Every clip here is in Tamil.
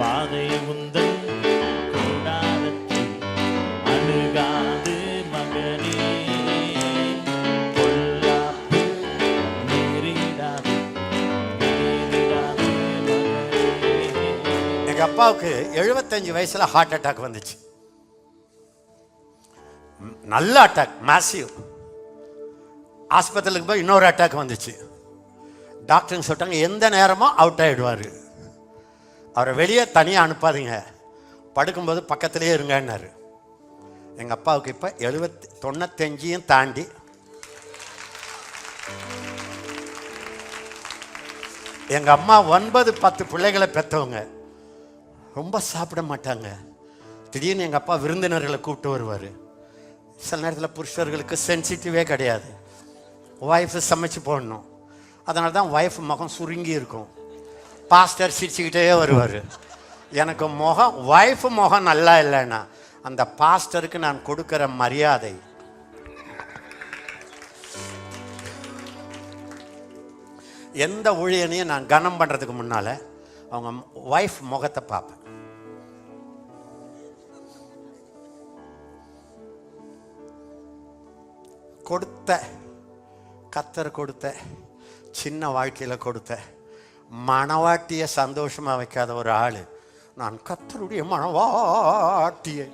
வாதை உந்தன் கூடாரத்தில் அணுகாது மகனே, பொல்லாப்பு நேரிடாது நேரிடாது மகனே. எங்க அப்பாவுக்கு 75 வயசுல ஹார்ட் அட்டாக் வந்துச்சு. நல்ல அட்டாக், மேசிவ். ஆஸ்பத்திரிக்கு போய் இன்னொரு அட்டாக் வந்துச்சு. டாக்டருங்க சொல்லிட்டாங்க எந்த நேரமும் அவுட் ஆகிடுவார், அவரை வெளியே தனியாக அனுப்பாதீங்க, படுக்கும்போது பக்கத்துலேயே இருங்கன்னாரு. எங்கள் அப்பாவுக்கு இப்போ 95 தாண்டி. எங்கள் அம்மா 9-10 பிள்ளைகளை பெற்றவங்க. ரொம்ப சாப்பிட மாட்டாங்க. திடீர்னு எங்கள் அப்பா விருந்தினர்களை கூப்பிட்டு வருவார். சில நேரத்தில் புருஷர்களுக்கு சென்சிட்டிவே கிடையாது, ஒய்ஃபு சமைச்சு போடணும். அதனால தான் ஒய்ஃப் முகம் சுருங்கி இருக்கும். பாஸ்டர் சிரிச்சுக்கிட்டே வருவார். எனக்கு முகம், ஒய்ஃபு முகம் நல்லா இல்லைன்னா அந்த பாஸ்டருக்கு நான் கொடுக்குற மரியாதை. எந்த ஊழியனையும் நான் கனம் பண்ணுறதுக்கு முன்னால் அவங்க ஒய்ஃப் முகத்தை பார்ப்பேன். கொடுத்த கத்தர் கொடுத்த சின்ன வாழ்க்கையில் கொடுத்த மணவாட்டியை சந்தோஷமாக வைக்காத ஒரு ஆள் நான். கத்தருடைய மணவாட்டியை,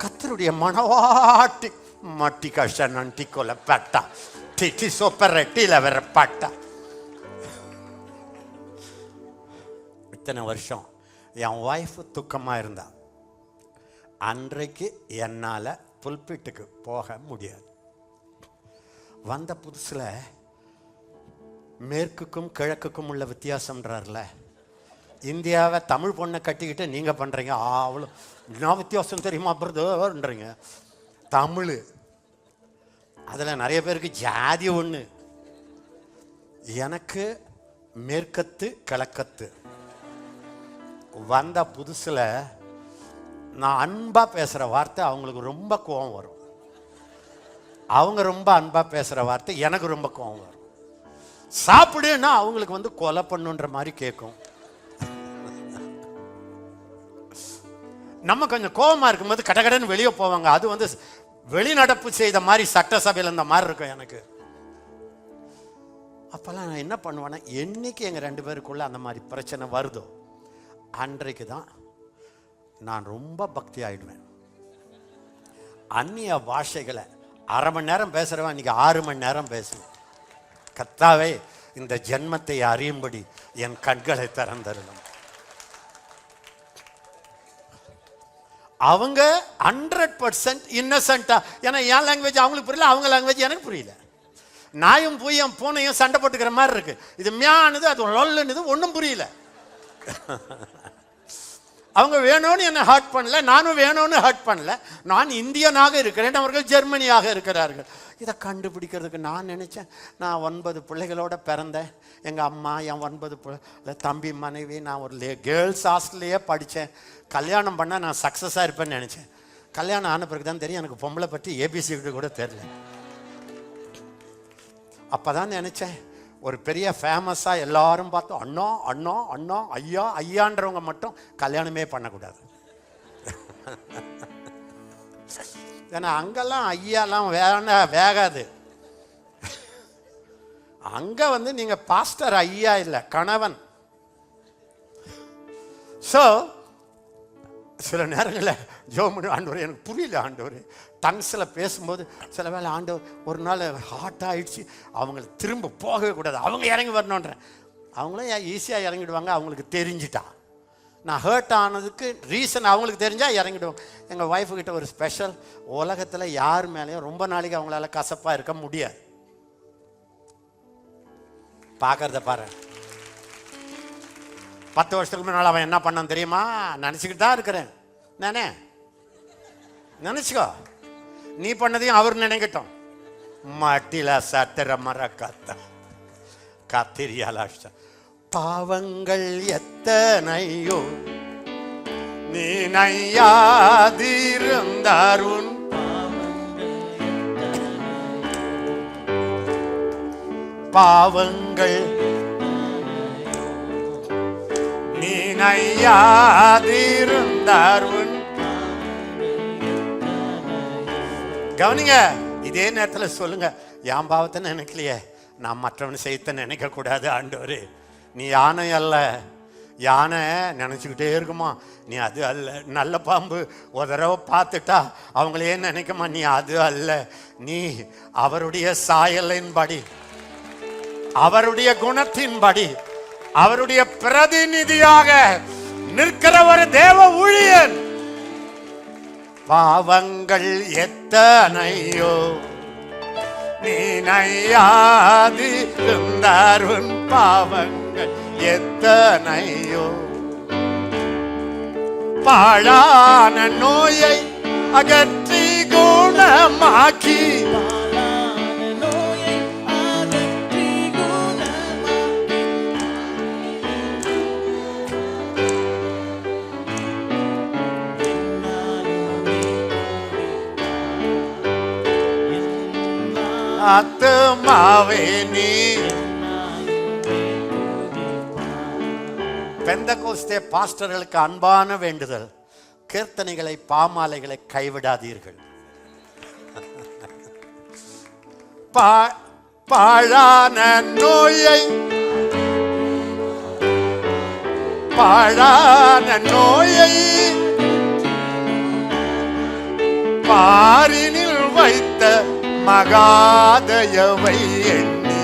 கத்தருடைய மணவாட்டி மட்டி கஷ்ட நண்டி கொலை பட்டா டிட்டி சொப்பரட்டியில் வர பட்டா. இத்தனை வருஷம் என் ஒய்ஃபு துக்கமாக இருந்தா. அன்றைக்கு என்னால் புல்பிட்டுக்கு போக முடியாது. வந்த புதுசில் மேற்குக்கும் கிழக்குக்கும் உள்ள வித்தியாசம்ன்றார்ல. இந்தியாவை தமிழ் பொண்ணை கட்டிக்கிட்டு நீங்கள் பண்ணுறீங்க அவ்வளோ நான் வித்தியாசம் தெரியுமா பிரதர்ன்றீங்க. தமிழ் அதில் நிறைய பேருக்கு ஜாதி ஒன்று. எனக்கு மேற்கத்து கிழக்கத்து. வந்த புதுசில் நான் அன்பாக பேசுகிற வார்த்தை அவங்களுக்கு ரொம்ப கோபம் வரும். அவங்க ரொம்ப அன்பாக பேசுகிற வார்த்தை எனக்கு ரொம்ப கோபம் வரும். சாப்பிடுன்னா அவங்களுக்கு வந்து கொலை பண்ணுன்ற மாதிரி கேட்கும். நம்ம கொஞ்சம் கோபமாக இருக்கும்போது கடகடன்னு வெளியே போவாங்க. அது வந்து வெளிநடப்பு செய்த மாதிரி சட்டசபையில் இந்த மாதிரி இருக்கும் எனக்கு. அப்போல்லாம் நான் என்ன பண்ணுவேன்னா, என்னைக்கு எங்கள் 2 பேருக்குள்ள அந்த மாதிரி பிரச்சனை வருதோ அன்றைக்கு தான் நான் ரொம்ப பக்தி ஆகிடுவேன். அந்நிய பாஷைகளை 1/2 மணி நேரம் பேசுகிறவன் இன்னைக்கு 6 மணி நேரம் பேசுவேன். கர்த்தாவே இந்த ஜென்மத்தை அறியும்படி என் கண்களை திறந்தருளும். அவங்க 100% இன்னசென்ட்டா. ஏன்னா என் லாங்குவேஜ் அவங்களுக்கு புரியல, அவங்க லாங்குவேஜ் எனக்கு புரியல. நாயும் பூயும் பூனையும் சண்டை போட்டுக்கிற மாதிரி இருக்கு. இது மியானது, அது லொல்லுன்னு, ஒன்றும் புரியல. அவங்க வேணும்னு என்னை ஹர்ட் பண்ணல, நானும் வேணும்னு ஹர்ட் பண்ணல. நான் இந்தியனாக இருக்கிறேன், அவர்கள் ஜெர்மனியாக இருக்கிறார்கள். இதை கண்டுபிடிக்கிறதுக்கு நான் நினச்சேன், நான் 9 பிள்ளைகளோட பிறந்தேன். எங்கள் அம்மா, என் 9 பிள்ளை, தம்பி, மனைவி. நான் ஒரு கேர்ள்ஸ் ஹாஸ்டல்லையே படித்தேன். கல்யாணம் பண்ணால் நான் சக்ஸஸாக இருப்பேன்னு நினச்சேன். கல்யாணம் ஆன பிறகு தான் தெரியும் எனக்கு பொம்பளை பற்றி ஏபிசிடி கூட தெரியல. அப்போ தான் நினச்சேன், ஒரு பெரிய ஃபேமஸாக எல்லாரும் பார்த்தோம் அண்ணா அண்ணா அண்ணா ஐயா ஐயான்றவங்க மட்டும் கல்யாணமே பண்ணக்கூடாது. ஏன்னா அங்கெல்லாம் ஐயாலாம் வேகாது. அங்கே வந்து நீங்கள் பாஸ்டர் ஐயா இல்லை, கணவன். ஸோ சில நேரங்களில் ஜோமனு ஆண்டவர் எனக்கு புரியல, ஆண்டவர் டங்ஸில் பேசும்போது சில வேளை ஆண்டவர் ஒரு நாள் ஹார்ட் ஆகிடுச்சு, அவங்கள திரும்ப போகவே கூடாது, அவங்க இறங்கி வரணுன்றேன். அவங்களும் ஈஸியாக இறங்கிடுவாங்க, அவங்களுக்கு தெரிஞ்சிட்டா. நான் ஹர்ட் ஆனதுக்கு ரீசன் அவங்களுக்கு தெரிஞ்சால் இறங்கிடுவோம். எங்கள் ஒய்ஃபுக்கிட்ட ஒரு ஸ்பெஷல், உலகத்தில் யார் மேலேயும் ரொம்ப நாளைக்கு அவங்களால கசப்பாக இருக்க முடியாது. பார்க்கறத பாரு. 10 வருஷத்துக்கு முன்னால் அவன் என்ன பண்ணான் தெரியுமா? நினச்சிக்கிட்டு தான் இருக்கிறேன் நானே. நினச்சிக்கோ, நீ பண்ணதையும் அவர் நினைக்கட்டும். மட்டில சத்திர மர கத்த கத்திரியால பாவங்கள் எத்தனையோ நீ நையாதிருந்தாருன் பாவங்கள் நினையாதிருந்தார் உன். கவனிங்க, இதே நேரத்தில் சொல்லுங்க, என் பாவத்தை நினைக்கலையே, நான் மற்றவன் செய்த நினைக்க கூடாது ஆண்டவரே. நீ யானை அல்ல. யானை நினச்சிக்கிட்டே இருக்குமா, நீ அது அல்ல. நல்ல பாம்பு ஒரு தடவை பார்த்துட்டா அவங்களே நினைக்குமா, நீ அது அல்ல. நீ அவருடைய சாயலின்படி, அவருடைய குணத்தின்படி, அவருடைய பிரதிநிதியாக நிற்கிற ஒரு தேவ ஊழியன். பாவங்கள் எத்தனையோ நினையாதிருந்தார் உன். பாவங்கள் எத்தனையோ. பாழான நோயை அகற்றி குணமாக்கி, ஆத்துமாவே நீ. பெந்தகோஸ்தே பாஸ்டர்களுக்கு அன்பான வேண்டுதல், கீர்த்தனைகளை பாமாலைகளை கைவிடாதீர்கள். பாழான நோயை, பாழான நோயை பாரினில் வைத்த மகாதயவை எண்ணி,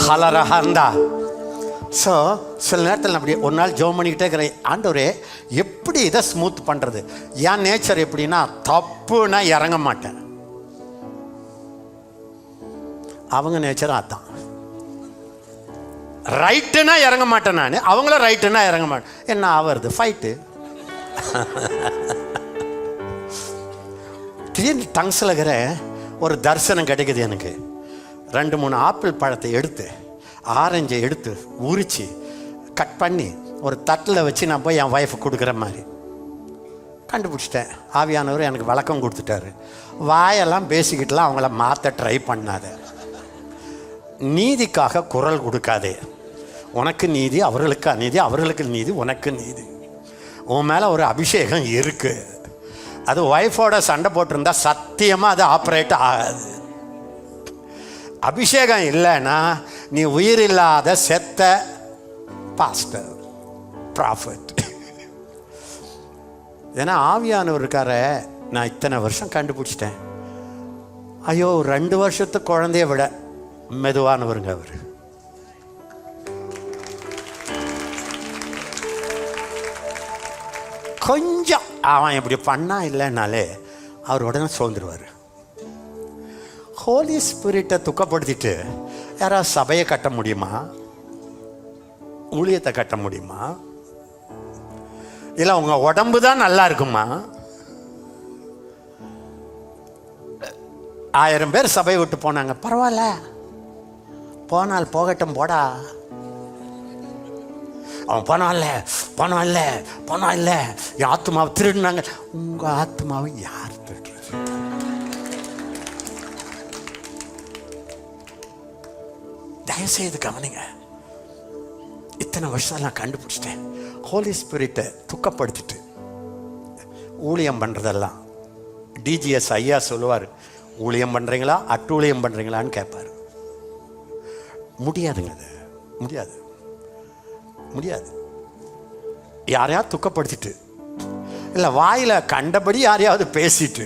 ஹலரஹந்தா. ஸோ சில நேரத்தில் அப்படி ஒரு நாள் ஜெபம் பண்ணிக்கிட்டே இருக்கிறேன், ஆண்டவரே எப்படி இதை ஸ்மூத் பண்ணுறது? என் நேச்சர் எப்படின்னா, தப்புனா இறங்க மாட்டேன். அவங்க நேச்சர் அதான். ரைட்டுனா இறங்க மாட்டேன் நான், அவங்கள ரைட்டுனா இறங்க மாட்டேன். என்ன ஆவறது? ஃபைட்டு. திடீர்னு டங்ஸில் இருக்கிற ஒரு தரிசனம் கிடைக்குது எனக்கு. 2-3 ஆப்பிள் பழத்தை எடுத்து, ஆரஞ்சை எடுத்து உரித்து கட் பண்ணி ஒரு தட்டில் வச்சு நான் போய் என் ஒய்ஃபுக்கு கொடுக்குற மாதிரி கண்டுபிடிச்சிட்டேன். ஆவியானவர் எனக்கு விளக்கம் கொடுத்துட்டாரு. வாயெல்லாம் பேசிக்கிட்டுலாம் அவங்கள மாற்ற ட்ரை பண்ணாத. நீதிக்காக குரல் கொடுக்காதே. உனக்கு நீதி, அவர்களுக்கு அநீதி, அவர்களுக்கு நீதி, உனக்கு நீதி. உன் மேலே ஒரு அபிஷேகம் இருக்குது. அது ஒய்ஃபோட சண்டை போட்டிருந்தா சத்தியமாக அது ஆப்ரேட் ஆகாது. அபிஷேகம் இல்லைன்னா நீ உயிர் இல்லாத செத்த பாஸ்டர், ப்ராஃபட். ஏன்னா ஆவியானவர் இருக்கார, நான் இத்தனை வருஷம் கண்டுபிடிச்சிட்டேன். ஐயோ, 2 வருஷத்து குழந்தைய விட மெதுவானவருங்க அவர். கொஞ்சம் அவன் இப்படி பண்ணா இல்லைன்னாலே அவர் உடனே சோர்ந்துருவார். ஹோலி ஸ்பிரிட்டை துக்கப்படுத்திட்டு யாராவது சபையை கட்ட முடியுமா? ஊழியத்தை கட்ட முடியுமா? இல்லை உங்க உடம்பு தான் நல்லா இருக்குமா? 1000 பேர் சபையை விட்டு போனாங்க, பரவாயில்ல, போனால் போகட்டும் போடா. அவன் பணம் இல்லை, என் ஆத்மாவை திருடினாங்க. உங்க ஆத்மாவை யார் திருடுறது? தயவுசெய்து கவனிங்க. இத்தனை வருஷம் நான் கண்டுபிடிச்சிட்டேன். ஹோலி ஸ்பிரிட்டை துக்கப்படுத்திட்டு ஊழியம் பண்ணுறதெல்லாம், டிஜிஎஸ் ஐயா சொல்லுவார், ஊழியம் பண்ணுறீங்களா அட்டூழியம் பண்ணுறீங்களான்னு கேட்பார். முடியாதுங்க, அது முடியாது. யாரையாவது துக்கப்படுத்திட்டு, இல்லை வாயில் கண்டபடி யாரையாவது பேசிட்டு,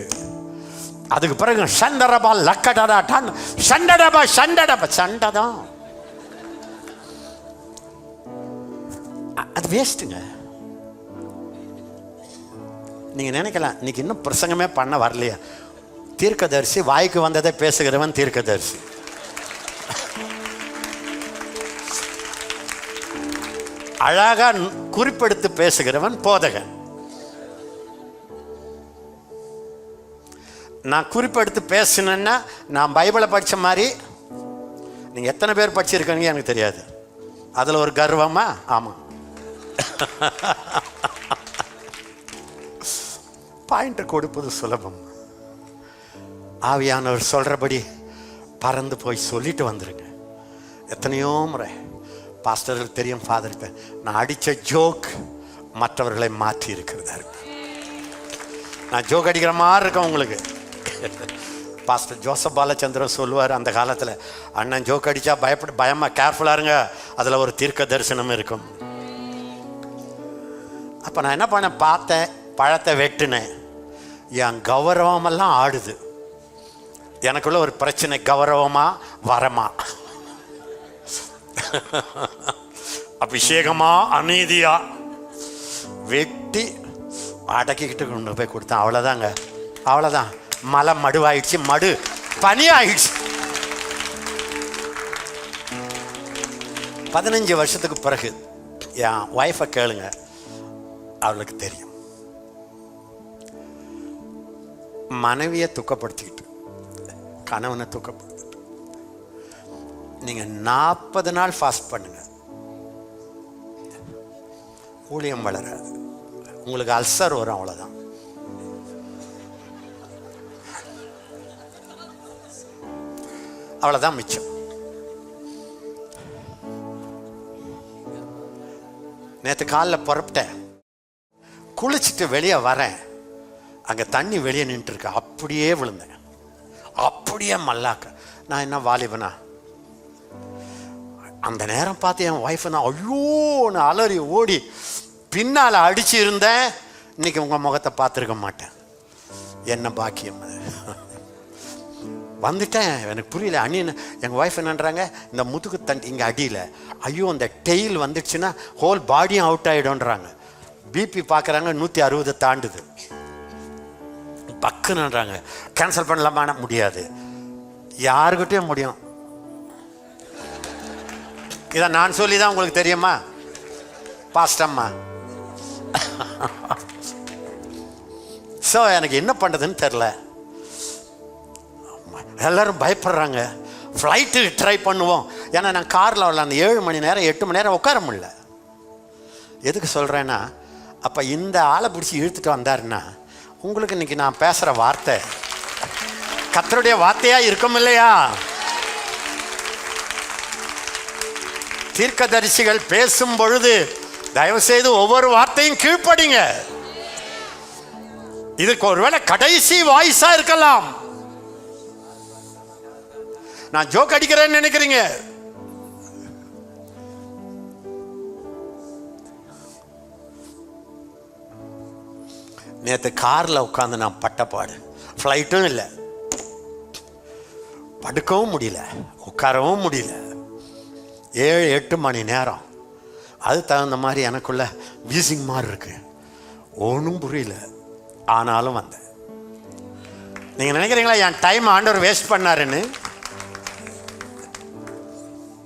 அதுக்கு பிறகு சண்டரபா லக்கடா டன் சண்டடபா சண்டை தான். அது வேஸ்ட்டுங்க. நீங்க நினைக்கலாம், இன்னைக்கு இன்னும் பிரசங்கமே பண்ண வரலையா? தீர்க்கதரிசி வாய்க்கு வந்ததை பேசுகிறவன் தீர்க்கதரிசி. அழகா குறிப்பெடுத்து பேசுகிறவன் போதகன். நான் குறிப்பெடுத்து பேசினேன்னா நான் பைபிளை படித்த மாதிரி. நீங்கள் எத்தனை பேர் படிச்சிருக்கீங்க எனக்கு தெரியாது. அதில் ஒரு கர்வமா? ஆமாம். பாயிண்ட் கொடுப்பது சுலபம். ஆவியானவர் சொல்றபடி பறந்து போய் சொல்லிட்டு வந்துருங்க. எத்தனையோ முறை பாஸ்டர்களுக்கு தெரியும், ஃபாதருக்கு நான் அடித்த ஜோக் மற்றவர்களை மாற்றி இருக்கிறதா இருக்கு. நான் ஜோக் அடிக்கிற மாதிரி இருக்கேன் உங்களுக்கு. பாஸ்டர் ஜோசப் பாலச்சந்திரன் சொல்லுவார், அந்த காலத்தில் அண்ணன் ஜோக் அடித்தா பயமாக கேர்ஃபுல்லாக இருங்க, அதில் ஒரு தீர்க்க தரிசனம் இருக்கும். அப்போ நான் என்ன பண்ணேன், பார்த்தேன், பழத்தை வெட்டினேன், என் கௌரவமெல்லாம் ஆடுது. எனக்குள்ள ஒரு பிரச்சனை, கௌரவமா வரமா, அபிஷேகமா அநீதியா, வெட்டி அடக்கிக்கிட்டு கொண்டு போய் கொடுத்தேன். அவ்வளோதாங்க, அவ்வளோதான். மலை மடுவாயிடுச்சு, மடு பனி ஆயிடுச்சு. 15 வருஷத்துக்கு பிறகு என் ஒய்ஃபை கேளுங்க, அவளுக்கு தெரியும். மனைவியை துக்கப்படுத்திக்கிட்டு, கணவனை துக்கப்படுத்திட்டு நீங்க 40 நாள் ஃபாஸ்ட் பண்ணுங்க, ஊழியம் வளராது, உங்களுக்கு அல்சர் வரும். அவ்வளவுதான். அவ்வளவுதான் மிச்சம். நேற்று காலில் புறப்பட்டேன், குளிச்சுட்டு வெளியே வரேன், அங்கே தண்ணி வெளியே நின்று இருக்கு. அப்படியே விழுந்தேன், அப்படியே மல்லாக்க. நான் என்ன வாலிபனா? அந்த நேரம் பார்த்து என் ஒய்ஃபை நான் ஐயோன்னு அலறி ஓடி பின்னால் அடிச்சு இருந்தேன். இன்னைக்கு உங்கள் முகத்தை பார்த்துருக்க மாட்டேன். என்ன பாக்கியம் அது. வந்துட்டேன், எனக்கு புரியல. அண்ணன் எங்கள் ஒய்ஃப் என்னன்றாங்க, இந்த முதுகு தண்டு இங்கே அடியில், ஐயோ அந்த டெயில் வந்துடுச்சுன்னா ஹோல் பாடியும் அவுட் ஆகிடும்ன்றாங்க. பிபி பார்க்குறாங்க, 160 தாண்டுது. பக்குன்னுன்றாங்க. கேன்சல் பண்ணலாமா? முடியாது. யாருக்கிட்டையும் முடியும். இதை நான் சொல்லி தான் உங்களுக்கு தெரியுமா பாஸ்டம்மா? ஸோ எனக்கு என்ன பண்ணுறதுன்னு தெரில. எல்லாரும் பயப்படுறாங்க. ஃப்ளைட்டு ட்ரை பண்ணுவோம். ஏன்னா நான் காரில் வரல, அந்த 7 மணி நேரம் 8 மணி நேரம் உட்கார முடியல. எதுக்கு சொல்கிறேன்னா, அப்போ இந்த ஆளை பிடிச்சி இழுத்துட்டு வந்தாருன்னா உங்களுக்கு இன்னைக்கு நான் பேசுகிற வார்த்தை கர்த்தருடைய வார்த்தையாக இருக்கும் இல்லையா? தீர்க்கதரிசிகள் பேசும் பொழுது தயவு செய்து ஒவ்வொரு வார்த்தையும் கீழ்ப்படிங்க. இதுக்கு ஒருவேளை கடைசி வாய்ஸா இருக்கலாம். நான் ஜோக் அடிக்கிறேன்னு நினைக்கிறீங்க. நேற்று காரில் உட்காந்து நான் பட்டப்பாடு. ஃப்ளைட்டும் இல்லை, படுக்கவும் முடியல, உட்காரவும் முடியல. 7-8 மணி நேரம். அது தகுந்த மாதிரி எனக்குள்ள வீசிங் மாதிரி இருக்கு. ஒன்றும் புரியல. ஆனாலும் வந்தேன். நீங்கள் நினைக்கிறீங்களா என் டைம் ஆண்டவர் வேஸ்ட் பண்ணாருன்னு?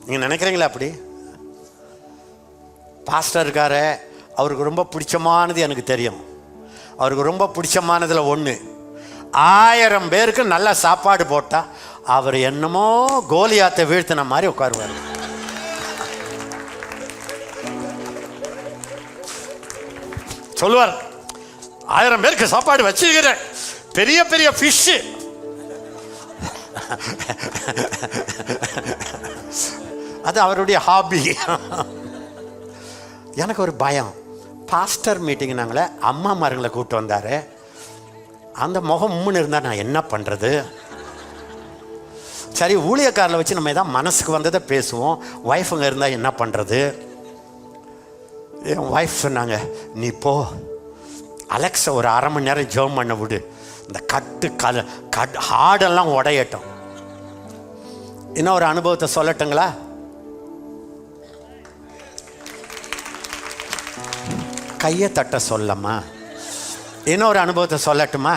நீங்கள் நினைக்கிறீங்களா அப்படி? பாஸ்டர் இருக்காரு, அவருக்கு ரொம்ப பிடிச்சமானது எனக்கு தெரியும். அவருக்கு ரொம்ப பிடிச்சமானதில் ஒன்று, 1000 பேருக்கு நல்ல சாப்பாடு போட்டால் அவர் என்னமோ கோலியாத்தை வீழ்த்தின மாதிரி உட்காருவார். சொல்லுவார், 1000 பேருக்கு சாப்பாடு வச்சிருக்கிறேன், பெரிய பெரிய ஃபிஷ்ஷு. அது அவருடைய ஹாபி. எனக்கு ஒரு பயம். பாஸ்டர் மீட்டிங் நாங்களே அம்மா மாருங்களை கூப்பிட்டு வந்தார். அந்த முகம் முன்னு இருந்தால் நான் என்ன பண்ணுறது? சரி, ஊழியக்காரில் வச்சு நம்ம எதாவது மனசுக்கு வந்ததை பேசுவோம். ஒய்ஃபுங்க இருந்தால் என்ன பண்ணுறது? என் ஒய்ஃப் சொன்னாங்க, நீ போ அலெக்ஸை ஒரு 1/2 மணி நேரம் ஜெபம் பண்ண விடு, இந்த ஹார்டெல்லாம் உடையட்டும். இன்னும் ஒரு அனுபவத்தை சொல்லட்டுங்களா? கையை தட்ட சொல்லம்மா. இன்னொரு அனுபவத்தை சொல்லட்டுமா?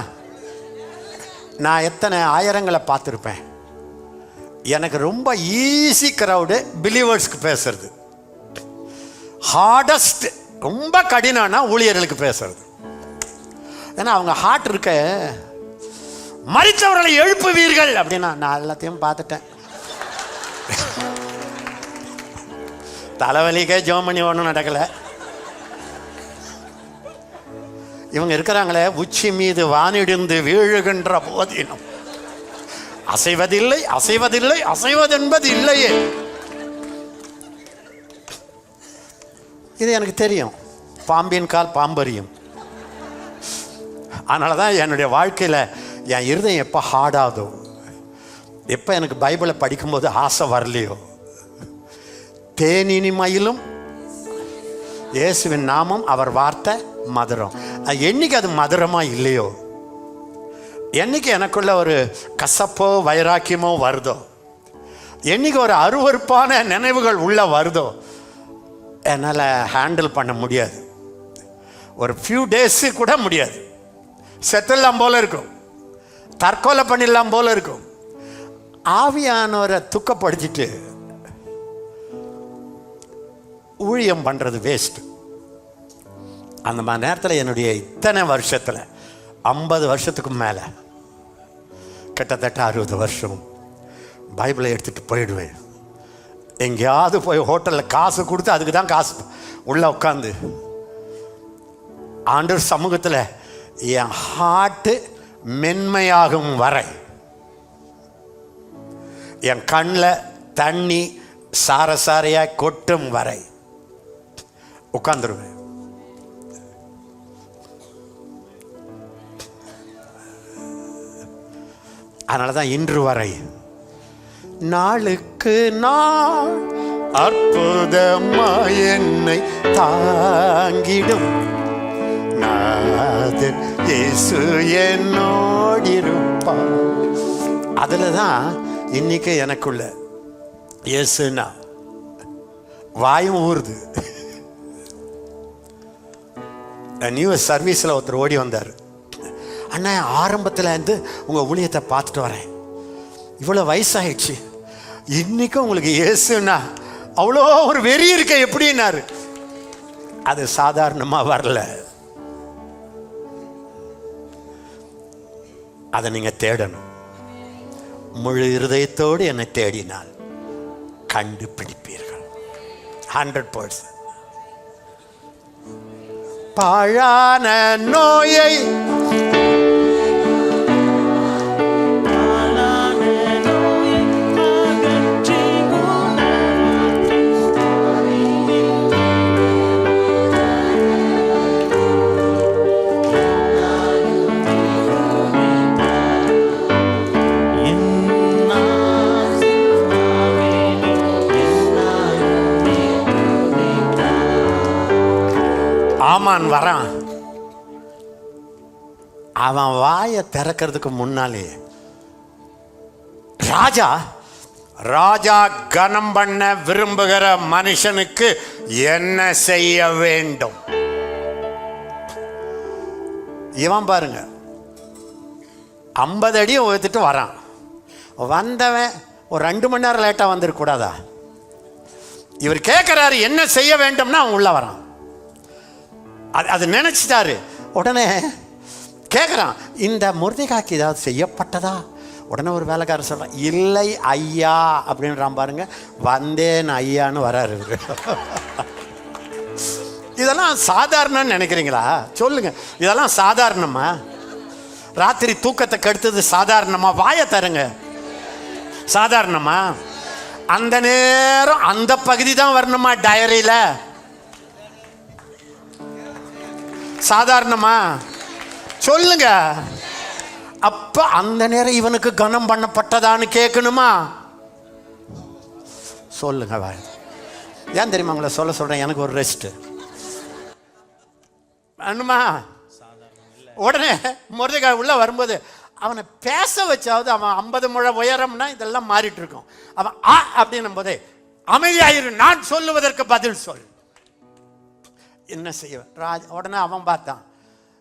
நான் எத்தனை ஆயிரங்களை பார்த்துருப்பேன். எனக்கு ரொம்ப ஈஸி க்ரௌடு பிலீவர்ஸ்க்கு பேசுறது. ஹார்டஸ்ட் ரொம்ப கடினம்னா ஊழியர்களுக்கு பேசுறது. ஏன்னா அவங்க ஹார்ட் இருக்க, மரித்தவர்களை எழுப்புவீர்கள் அப்படின்னா நான் எல்லாத்தையும் பார்த்துட்டேன். தலைவலிக்கே ஜெபம் பண்ணி ஒன்றும் நடக்கலை. இவங்க இருக்கிறாங்களே, உச்சி மீது வானிடிந்து வீழுகின்ற போதினும் அசைவதில்லை, அசைவதில்லை, அசைவதென்பது இல்லையே. இது எனக்கு தெரியும். பாம்பின் கால் பாம்பறியும். அதனால தான் என்னுடைய வாழ்க்கையில் என் இருதயம் எப்போ ஹார்டாதோ, எப்போ எனக்கு பைபிளை படிக்கும்போது ஆசை வரலையோ, தேனினிமையிலும் இயேசுவின் நாமம் அவர் வார்த்தை மதுரம். என்னைக்கு அது மதுரமாக இல்லையோ, என்னைக்கு எனக்குள்ள ஒரு கசப்போ வைராக்கியமோ வருதோ, என்னைக்கு ஒரு அருவருப்பான நினைவுகள் உள்ள வருதோ, என்னால் ஹேண்டில் பண்ண முடியாது. ஒரு ஃபியூ டேஸு கூட முடியாது. செத்துடலாம் போல இருக்கும், தற்கொலை பண்ணிடலாம் போல இருக்கும். ஆவியானவரை துக்கப்படுத்திட்டு ஊழியம் பண்ணுறது வேஸ்ட். அந்த மாதிரி நேரத்தில் என்னுடைய இத்தனை வருஷத்தில் 50 வருஷத்துக்கு மேலே, கிட்டத்தட்ட 60 வருஷம் பைபிளை எடுத்துகிட்டு போயிடுவேன். எங்கேயாவது போய் ஹோட்டலில் காசு கொடுத்து, அதுக்கு தான் காசு, உள்ளே உட்காந்து ஆண்டவர் சமூகத்தில் என் ஹார்ட்டு மென்மையாகும் வரை, என் கண்ணில் தண்ணி சாரசாரையாக கொட்டும் வரை உட்காந்துருவேன். அதனால தான் இன்று வரை நாளுக்கு நாள் அற்புதமாய் என்னை தாங்கிடும் நாதன் இயேசு என்னோடிருப்பார். அதில் தான் இன்னைக்கு எனக்குள்ள இயேசுனா வாயும் ஊறுது. நியூ சர்வீஸில் ஒருத்தர் ஓடி வந்தார். அண்ணா, ஆரம்பத்தில் இருந்து உங்கள் ஊழியத்தை பார்த்துட்டு வரேன், இவ்வளோ வயசாகிடுச்சு, இன்னைக்கும் உங்களுக்கு இயேசுனா அவ்வளோ ஒரு வெறி இருக்க எப்படின்னாரு. அது சாதாரணமாக வரல, அதை நீங்கள் தேடணும். முழு இருதயத்தோடு என்னை தேடினால் கண்டுபிடிப்பீர்கள். 100%. பாழான நோயை ஆமான் வரான். அவன் வாயை திறக்கிறதுக்கு முன்னாலே ராஜா ராஜா கனம் பண்ண விரும்புகிற மனுஷனுக்கு என்ன செய்ய வேண்டும்? இவன் பாருங்க, 50 அடி உயர்த்திட்டு வரான். வந்தவன் ஒரு 2 மணி நேரம் லேட்டாக வந்துருக்கூடாதா? இவர் கேட்குறாரு என்ன செய்ய வேண்டும்னா அவன் உள்ள வரான். அது நினைச்சிட்டாரு. உடனே கேட்குறான், இந்த முர்தெகாய்க்கு ஏதாவது செய்யப்பட்டதா? உடனே ஒரு வேலைக்காரர் சொல்கிறான், இல்லை ஐயா அப்படின்றான். பாருங்க, வந்தேன் ஐயான்னு வராரு. இதெல்லாம் சாதாரணன்னு நினைக்கிறீங்களா? சொல்லுங்க, இதெல்லாம் சாதாரணமா? ராத்திரி தூக்கத்தை கெடுத்தது சாதாரணமா? வாயை தருங்க, சாதாரணமா? அந்த நேரம் அந்த பகுதி தான் வரணுமா டயரியில்? சாதாரணமா? சொல்லுங்க. அப்ப அந்த நேரம் இவனுக்கு கனம் பண்ணப்பட்டதான்னு கேட்கணுமா? சொல்லுங்க. ஏன் தெரியுமா உங்களை சொல்றேன்? எனக்கு ஒரு ரெஸ்ட் வேணுமா? உடனே முர்தெகாய் உள்ள வரும்போது அவனை பேச வச்சாவது, அவன் 50 முழ உயரம்னா இதெல்லாம் மாறிட்டு இருக்கும். அவன் அப்படின்னும் போதே அமைதியாயிரு, நான் சொல்லுவதற்கு பதில் சொல். என்ன செய்ய ராஜா? உடனே அவன் பார்த்தான்,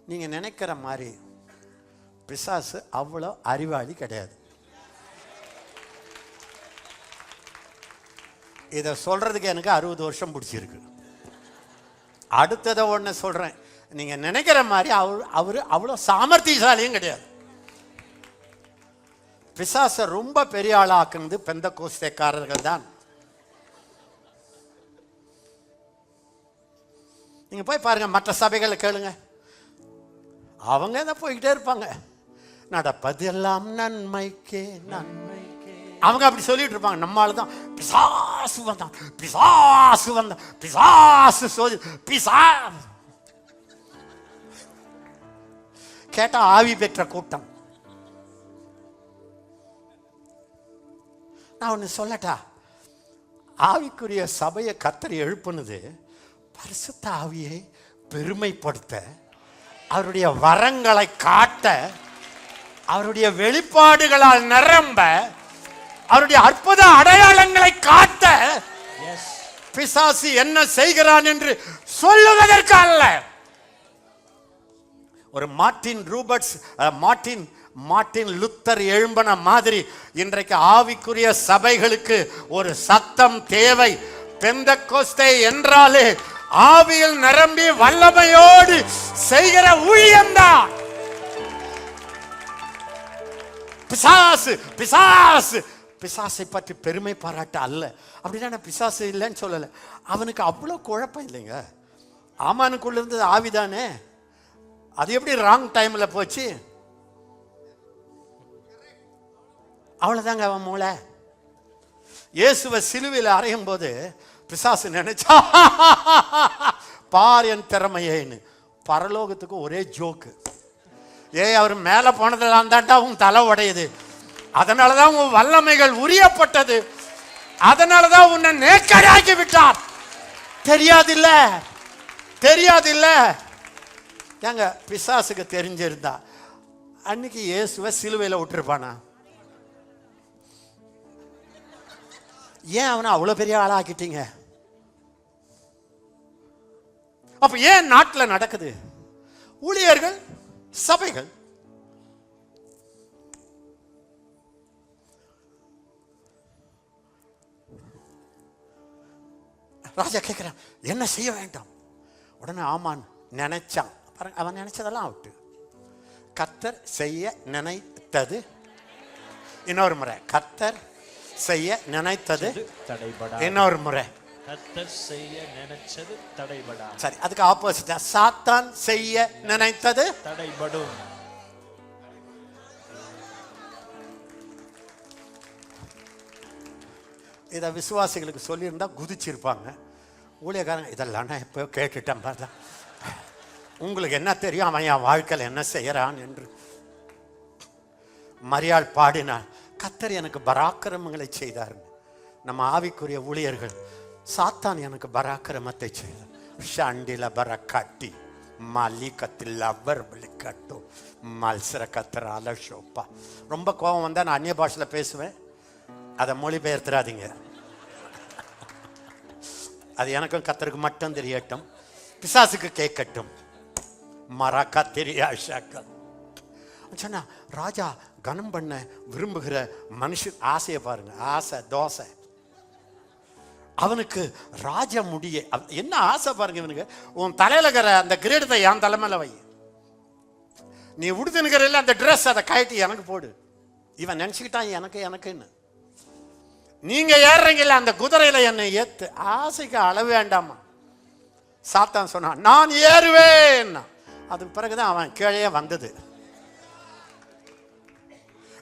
நீங்கள் நினைக்கிற மாதிரி பிசாசு அவ்வளோ அறிவாளி கிடையாது. இதை சொல்றதுக்கு எனக்கு 60 வருஷம் பிடிச்சிருக்கு. அடுத்ததை ஒன்று சொல்கிறேன், நீங்கள் நினைக்கிற மாதிரி அவர் அவ்வளோ சாமர்த்தியசாலியும் கிடையாது. பிசாசை ரொம்ப பெரிய ஆளாக்குனது பெந்தெகோஸ்தேக்காரர்கள் தான். நீங்கள் போய் பாருங்கள், மற்ற சபைகளை கேளுங்க. அவங்க தான் போய்கிட்டே இருப்பாங்க. நடப்பதெல்லாம் நன்மைக்கே நன்மைக்கே. அவங்க அப்படி சொல்லிட்டு இருப்பாங்க. நம்மளால தான் பிசாசு வந்தான், பிசாசு வந்தான், பிசாசு சோதி, பிசா கேட்டா ஆவி பெற்ற கூட்டம். நான் ஒன்று சொல்லட்டா, ஆவிக்குரிய சபையை கர்த்தர் எழுப்புனது பரிசுத்த ஆவியை பெருமைப்படுத்த, அவருடைய வரங்களை காட்ட, அவருடைய வெளிப்பாடுகளால் நிரம்ப, அவருடைய அற்புத அடையாளங்களை காட்ட, பிசாசு என்ன செய்கிறான் என்று சொல்லுவதற்கு அல்ல. ஒரு மார்ட்டின் லூத்தர் எழும்பின மாதிரி இன்றைக்கு ஆவிக்குரிய சபைகளுக்கு ஒரு சத்தம் தேவை. பெந்தெக்கோஸ்தே என்றாலே ஆவியில் நிரம்பி வல்லமையோடு செய்கிற ஊழியம்தான். பிசாசு பிசாசு பிசாசை பற்றி பெருமை பாராட்ட அல்ல. அப்படின்னா நான் பிசாசு இல்லைன்னு சொல்லலை. அவனுக்கு அவ்வளோ குழப்பம் இல்லைங்க. ஆமானுக்குள்ள இருந்தது ஆவிதானே, அது எப்படி ராங் டைம்ல போச்சு? அவ்வளவுதாங்க அவன் மூளை. இயேசுவை சிலுவையில் அறையும் போது பிசாசு நினைச்சா பார் என் திறமையேன்னு. பரலோகத்துக்கு ஒரே ஜோக்கு. அவர் மேல போனதெல்லாம் தாண்டா உன் தலை உடையுது, அதனாலதான் உன் வல்லமைகள் உரியப்பட்டது, அதனாலதான் உன்னை நேக்கடாக்கி விட்டார். தெரியாதில்ல தெரியாதில்ல. ஏங்க பிசாசுக்கு தெரிஞ்சிருந்தா அன்னைக்கு இயேசுவை சிலுவையில் விட்டுருப்பானா? ஏன் அவனை அவ்வளவு பெரிய ஆளாக்கிட்டீங்க? அப்ப ஏன் நாட்டில் நடக்குது? ஊழியர்கள், சபைகள் ராஜா கேட்கிறான், என்ன செய்ய வேண்டாம்? உடனே ஆமான் நினைச்சான். அவன் நினைச்சதெல்லாம் அவுட்டு. கர்த்தர் செய்ய நினைத்தது, இன்னொரு முறை கர்த்தர் செய்ய நினைத்தது தடைபடா. இன்னொரு முறை கர்த்தர் செய்ய நினைச்சது தடைபடா. சரி, அதுக்கு ஆப்போசிட்டா சாத்தான் செய்ய நினைத்தது தடைபடும். இதை விசுவாசிகளுக்கு சொல்லியிருந்தா குதிச்சிருப்பாங்க. ஊழியக்காரங்க இதெல்லாம் நான் எப்போ கேட்டுட்டேன் பார்த்தா, உங்களுக்கு என்ன தெரியும் அவன் என் வாழ்க்கையில் என்ன செய்யறான் என்று. மரியாள் பாடினார், கர்த்தர் எனக்கு பராக்கிரமங்களை செய்தார். நம்ம ஆவிக்குரிய ஊழியர்கள், சாத்தான் எனக்கு பராக்கிரமத்தை செய்தார். ஷாண்டில பரக்காட்டி மாலிகத்தில் கட்டும் மல்சர கத்திரால ஷோப்பா. ரொம்ப கோபம் வந்தால் நான் அந்நிய பாஷையில் பேசுவேன், அதை மொழிபெயர்த்துறாதீங்க. அது எனக்கும் கர்த்தருக்கு மட்டும் தெரியட்டும், பிசாசுக்கு கேட்கட்டும். மராக்கா தெரியாஷாக்கா சொன்னா, ராஜா கனம் பண்ண விரும்புகிற மனுஷன் ஆசையை பாருங்க. ஆசை தோசை. அவனுக்கு ராஜ முடிய என்ன ஆசை பாருங்க. இவனுக்கு உன் தலையில இருக்கிற அந்த கிரீடத்தை என் தலைமையில வை, நீ உடுத்துனுக்கிற அந்த ட்ரெஸ் அதை கழட்டி எனக்கு போடு. இவன் நினைச்சுக்கிட்டான் எனக்குன்னு. நீங்க ஏறுறீங்கல்ல அந்த குதிரையில என்னை ஏத்து. ஆசைக்கு அளவு வேண்டாமா? சாத்தான் சொன்னான், நான் ஏறுவேன். அதுக்கு பிறகுதான் அவன் கீழே வந்தது.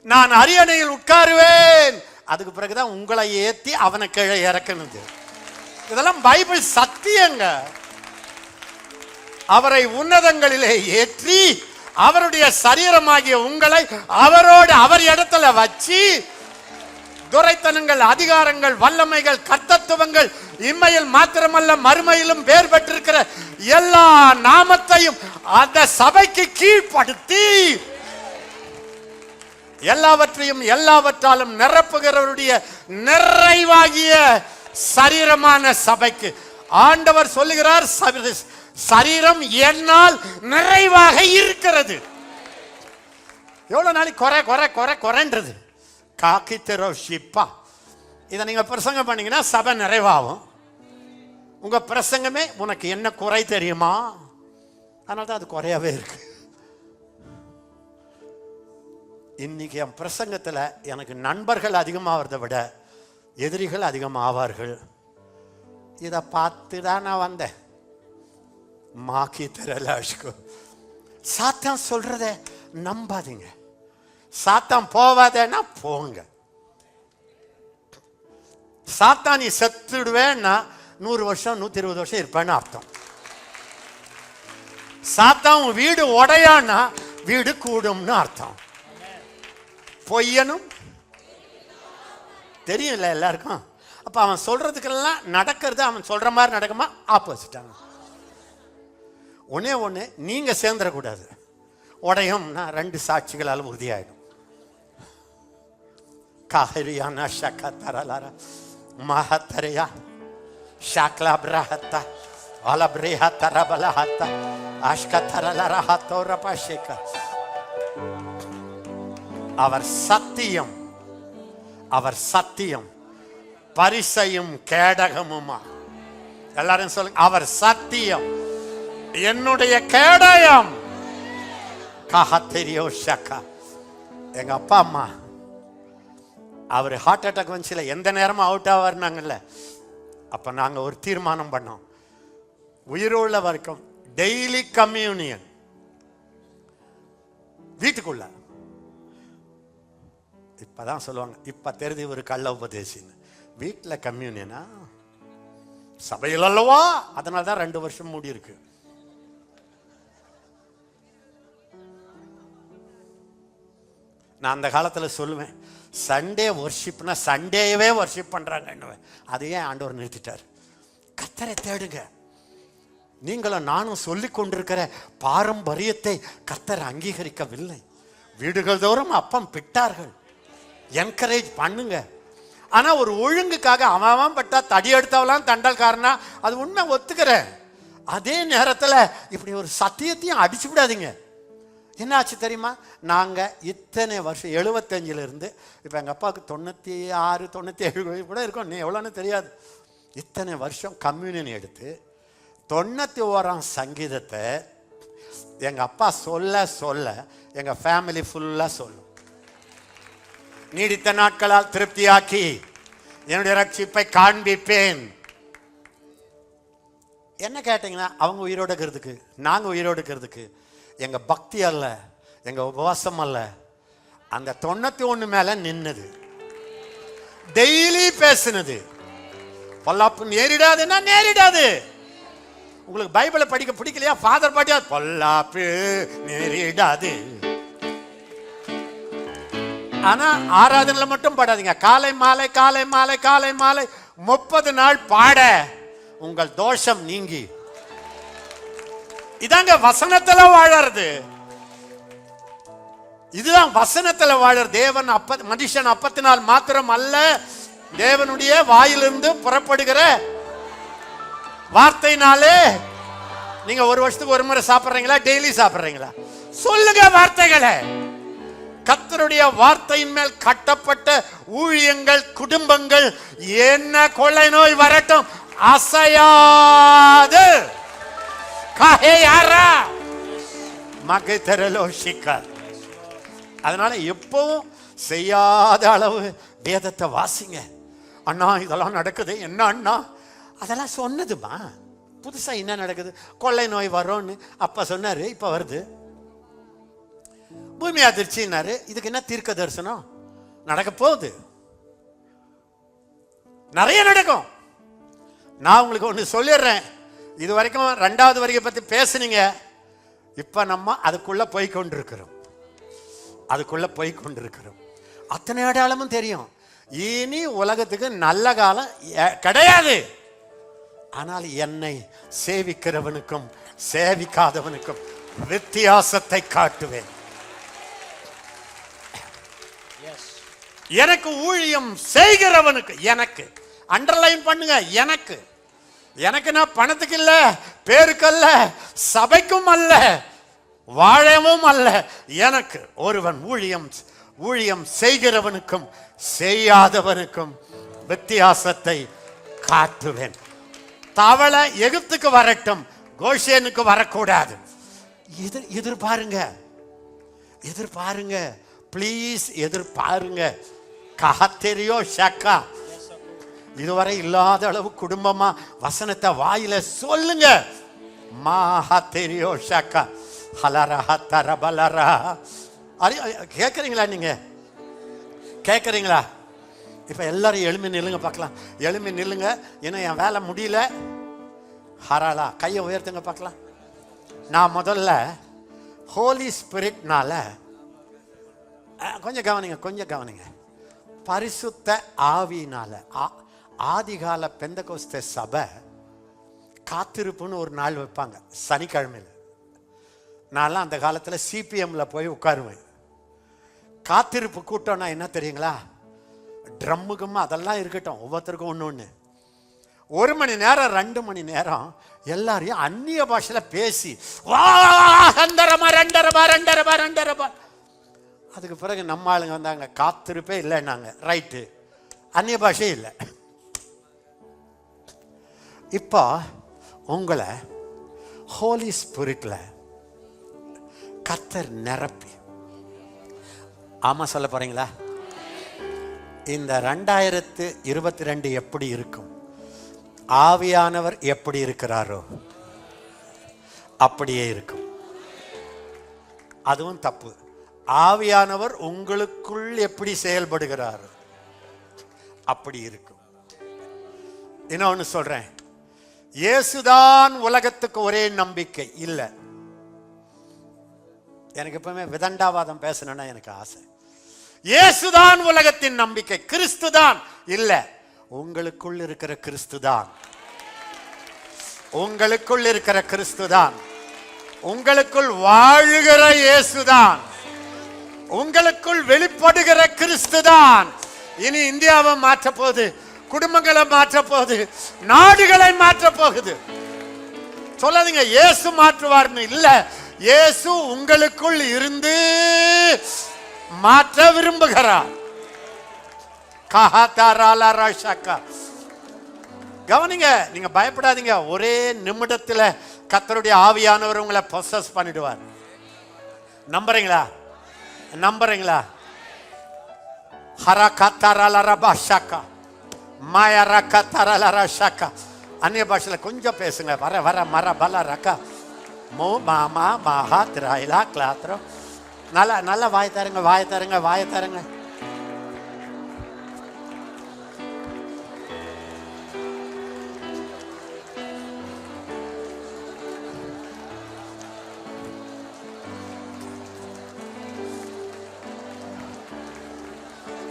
நான் அரியணையில் உட்காருவேன். அதுக்கு பிறகுதான் உங்களை ஏத்தி அவனை கீழே இறக்கணுது. இதெல்லாம் பைபிள் சத்தியங்க. அவரை உன்னதங்களிலே ஏற்றி அவருடைய சரீரமாகிய உங்களை அவர் இடத்துல வச்சு துரைத்தனங்கள், அதிகாரங்கள், வல்லமைகள், கர்த்தத்துவங்கள் இம்மையில் மாத்திரமல்ல மறுமையிலும் வேறு பெற்றிருக்கிற எல்லா நாமத்தையும் அந்த சபைக்கு கீழ்ப்படுத்தி எல்லாவற்றையும் எல்லாவற்றாலும் நிரப்புகிறவருடைய நிறைவாகிய சரீரமான சபைக்கு ஆண்டவர் சொல்லுகிறார், சரீரம் என்னால் நிறைவாக இருக்கிறது. எவ்வளவு நாளைக்கு குறை குறை குறை குறைன்றது? காக்கி தெரோ ஷிப்பா. இதை நீங்க பிரசங்கம் பண்ணீங்கன்னா சபை நிறைவாகும். உங்க பிரசங்கமே உனக்கு என்ன குறை தெரியுமா? அதனால தான் அது குறையாவே இருக்கு. இன்னைக்கு என் பிரசங்கத்தில் எனக்கு நண்பர்கள் அதிகமாகிறத விட எதிரிகள் அதிகமாவார்கள். இதை பார்த்து தான் நான் வந்தேன். மாக்கி தெரலாஷ்கோ சாத்தான் சொல்றத நம்பாதீங்க. சாத்தான் போவாதேன்னா போங்க. சாத்தான் நீ செத்துடுவேன்னா 100 வருஷம் 120 வருஷம் இருப்பேன்னு அர்த்தம். சாத்தான் உன் வீடு உடையான்னா வீடு கூடும்னு அர்த்தம். பொய்யனும் தெரியும்ல எல்லாருக்கும். அப்ப அவன் சொல்றதுக்கெல்லாம் நடக்கிறது அவன் சொல்ற மாதிரி நடக்குமா? ஆப்போசிட்டாங்க. ஒண்ணு நீங்க சேர்ந்துடக்கூடாது. உடையும்னா 2 சாட்சிகளால் உறுதியாயிடும். காஹரியானா ஷக்கா தரலாரா மஹத்தரையா ஷாக்லா பிரஹத்தா அலப்ரியா தரபலஹத்தா ஆஷ்கா தரலரா ஹத்தோரபா ஷேகா. அவர் சத்தியம், அவர் சத்தியம் பரிசையும் கேடகமுமா. எல்லாரும் சொல்லுங்க, அவர் சத்தியம் என்னுடைய கேடயம். காஹத்தரியோ ஷக்கா. எங்க அப்பா அம்மா அவர் ஹார்ட் அட்டாக் வந்துச்சுல, எந்த நேரமும் அவுட் ஆவார்னாங்கல்ல. அப்ப நாங்க ஒரு தீர்மானம் பண்ணோம், உயிரோள்ள வரைக்கும் டெய்லி கம்யூனியன் வீட்டுக்குள்ள. இப்பதான் சொல்லுவாங்க, இப்ப தெரிஞ்சு ஒரு கள்ள உபதேசின்னு. வீட்டுல கம்யூனியனா? சபையில் அல்லவா? அதனால்தான் 2 வருஷம் மூடி இருக்கு. நான் அந்த காலத்துல சொல்லுவேன், சண்டே வர்ஷிப்னா சண்டேவே வர்ஷிப் பண்றாங்க. அதையே ஆண்டவர் நிறுத்திட்டார். கர்த்தரை தேடுங்க. நீங்களும் நானும் சொல்லிக் கொண்டிருக்கிற பாரம்பரியத்தை கர்த்தர் அங்கீகரிக்கவில்லை. வீடுகள் தோறும் அப்பம் பிட்டார்கள். என்கரேஜ் பண்ணுங்க. ஆனா ஒரு ஒழுங்குக்காக அவன் பட்டா தடி எடுத்தவெல்லாம் தண்டல்காரனா, அது உண்மை ஒத்துக்கிறேன். அதே நேரத்தில் இப்படி ஒரு சத்தியத்தையும் அடிச்சு விடாதீங்க. என்ன ஆச்சு தெரியுமா? நாங்கள் இத்தனை வருஷம் 75 இருந்து இப்போ எங்கள் அப்பாவுக்கு 96 97 கூட இருக்கும். நீ எவ்வளோன்னு தெரியாது. இத்தனை வருஷம் கம்யூனியன் எடுத்து 91ஆம் சங்கீதத்தை எங்கள் அப்பா சொல்ல சொல்ல எங்கள் ஃபேமிலி ஃபுல்லாக சொல்லும். நீடித்த நாட்களால் திருப்தியாக்கி என்னுடைய ரட்சிப்பை காண்பிப்பேன். என்ன கேட்டீங்கன்னா, அவங்க உயிரோடு இருக்கிறதுக்கு, நாங்கள் உயிரோடு இருக்கிறதுக்கு எங்க பக்தி அல்ல, எங்க உபவாசம் அல்ல, அந்த 91 மேல நின்னது, டெய்லி பேசினது. பொல்லாப்பு நேரிடாதுன்னா நேரிடாது. உங்களுக்கு பைபிளை படிக்க பிடிக்கலையா? ஃபாதர் பாட்டியா பொல்லாப்பு நேரிடாது. ஆனா ஆராதனையில மட்டும் பாடாதீங்க. காலை மாலை காலை மாலை காலை மாலை 30 நாள் பாட உங்கள் தோஷம் நீங்கி. இதாங்க வசனத்துல வாழறது. இதுதான் வசனத்துல வாழறது. தேவன் மனுஷன் அப்பத்தினால் மாத்திரம் அல்ல, தேவனுடைய வாயிலிருந்து புறப்படுகிற வார்த்தையினாலே. நீங்க ஒரு வருஷத்துக்கு ஒரு முறை சாப்பிடுறீங்களா? டெய்லி சாப்பிடுறீங்களா? சொல்லுங்க வார்த்தைகளை. கர்த்தருடைய வார்த்தையின் மேல் கட்டப்பட்ட ஊழியங்கள், குடும்பங்கள் என்ன கொள்ளை நோய் வரட்டும் அசையாது. அதனால எப்பவும் செய்யாத அளவு வேதத்தை வாசிங்க. அண்ணா இதெல்லாம் நடக்குது, என்ன அண்ணா? அதெல்லாம் சொன்னதுமா. புதுசா என்ன நடக்குது? கொள்ளை நோய் வரும்னு அப்ப சொன்னாரு, இப்ப வருது. பூமி அதிர்ச்சினாரு, இதுக்கு என்ன தீர்க்க தரிசனம்? நடக்க போகுது, நிறைய நடக்கும். நான் உங்களுக்கு ஒன்று சொல்லிடுறேன். இது வரைக்கும் 2வது வரியை பத்தி பேசுனீங்க. இப்ப நம்ம அதுக்குள்ள போய் கொண்டிருக்கிறோம், அதுக்குள்ள போய் கொண்டிருக்கிறோம். அத்தனை அடையாளமும் தெரியும். இனி உலகத்துக்கு நல்ல காலம் கிடையாது. ஆனால் என்னை சேவிக்கிறவனுக்கும் சேவிக்காதவனுக்கும் வித்தியாசத்தை காட்டுவேன். எனக்கு ஊழியம் செய்கிறவனுக்கு, எனக்கு அண்டர்லைன் பண்ணுங்க, எனக்கு எனக்கு நான் பணத்துக்கு இல்ல, பேருக்கு அல்ல, சபைக்கும் அல்ல, வாழவும் அல்ல. எனக்கு ஒருவன் ஊழியம் செய்கிறவனுக்கும் செய்யாதவனுக்கும் வித்தியாசத்தை காட்டுவேன். தவளை எகிப்துக்கு வரட்டும், கோஷேனுக்கு வரக்கூடாது. எதிர்பாருங்க, எதிர்பாருங்க, பிளீஸ் எதிர்பாருங்க. காத்தெரியோ ஷக்கா. இதுவரை இல்லாத அளவு குடும்பமா வசனத்தை வாயில சொல்லுங்க. மாஹா தெரியோ ஷக்கா. ஹலரா தரபலரா. கேட்குறீங்களா? நீங்க கேட்குறீங்களா? இப்போ எல்லாரும் எழுமி நில்லுங்க பார்க்கலாம். எழுமி நில்லுங்க. ஏன்னா என் வேலை முடியல. ஹராலா கையை உயர்த்துங்க பார்க்கலாம். நான் முதல்ல ஹோலி ஸ்பிரிட்னால கொஞ்சம் கவனிங்க, கொஞ்சம் கவனிங்க. பரிசுத்த ஆவியினால ஆதிகால பெந்தகோஸ்தே சபை காத்திருப்புன்னு ஒரு நாள் வைப்பாங்க சனிக்கிழமையில். நான்லாம் அந்த காலத்தில் சிபிஎம்ல போய் உட்காருவேன். காத்திருப்பு கூட்டம்னா என்ன தெரியுங்களா? ட்ரம்முக்கும் அதெல்லாம் இருக்கட்டும், ஒவ்வொருத்தருக்கும் ஒன்று ஒன்று. 1 மணி நேரம் 2 மணி நேரம் எல்லாரையும் அந்நிய பாஷையில பேசி அதுக்கு பிறகு நம்ம ஆளுங்க வந்தாங்க, காத்திருப்பே இல்லைன்னாங்க. ரைட்டு, அந்நிய பாஷை இல்லை. இப்போ உங்களை ஹோலி ஸ்பிரிட்ல கர்த்தர் நிரப்பி, ஆமா சொல்ல போறீங்களா? இந்த 2022 எப்படி இருக்கும்? ஆவியானவர் எப்படி இருக்கிறாரோ அப்படியே இருக்கும். அதுவும் தப்பு. ஆவியானவர் உங்களுக்குள் எப்படி செயல்படுகிறாரோ அப்படி இருக்கும். இன்னொன்னு சொல்றேன், இயேசுதான் உலகத்துக்கு ஒரே நம்பிக்கை இல்லை. எனக்கு எப்பவுமே விதண்டாவாதம் பேசணும்னா எனக்கு ஆசை. இயேசுதான் உலகத்தின் நம்பிக்கை, கிறிஸ்துதான் இல்ல. உங்களுக்குள் இருக்கிற கிறிஸ்துதான், உங்களுக்குள் இருக்கிற கிறிஸ்துதான், உங்களுக்குள் வாழுகிற இயேசுதான், உங்களுக்குள் வெளிப்படுகிற கிறிஸ்துதான் இனி இந்தியாவை மாற்ற போகுது, குடும்பங்களை மாற்ற போகுது, நாடுகளை மாற்ற போகுது. சொல்லாதீங்க இயேசு மாற்றுவார்னு. இல்ல, இயேசு உங்களுக்குள் இருந்து மாற்ற விரும்புகிறார். கவனிங்க, நீங்க பயப்படாதீங்க. ஒரே நிமிடத்துல கர்த்தருடைய ஆவியானவர் உங்களை பொசஸ் பண்ணிடுவார். நம்புறீங்களா? நம்புறீங்களா? அந்நிய பாஷையில கொஞ்சம் பேசுங்க. வர வர மர பல ரக்கா மோ மாமா மஹா திராயிலா கிளாத்திரம். நல்லா நல்லா வாய் தருங்க, வாய் தருங்க, வாய் தருங்க.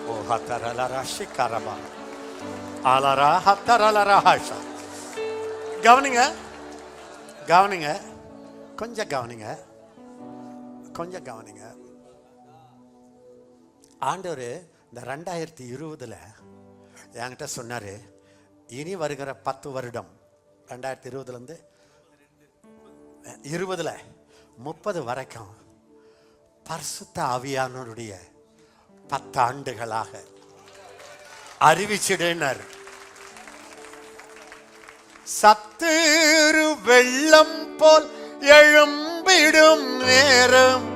ஓ ஹத்தரலரா ஷிகரபா அலரா ஹத்தரலரா ஹஷா. கவனிங்க, கவனிங்க, கொஞ்சம் கவனிங்க, கொஞ்சம் கவனிங்க. ஆண்டவர் இந்த 2020 என்கிட்ட சொன்னாரு, இனி வருகிற 10 வருடம் 2020 20 30 வரைக்கும் பரிசுத்த ஆவியானவருடைய 10 ஆண்டுகளாக அறிவிச்சிடுனார். சத்துரு வெள்ளம் போல் எழும்பிடும் நேரம்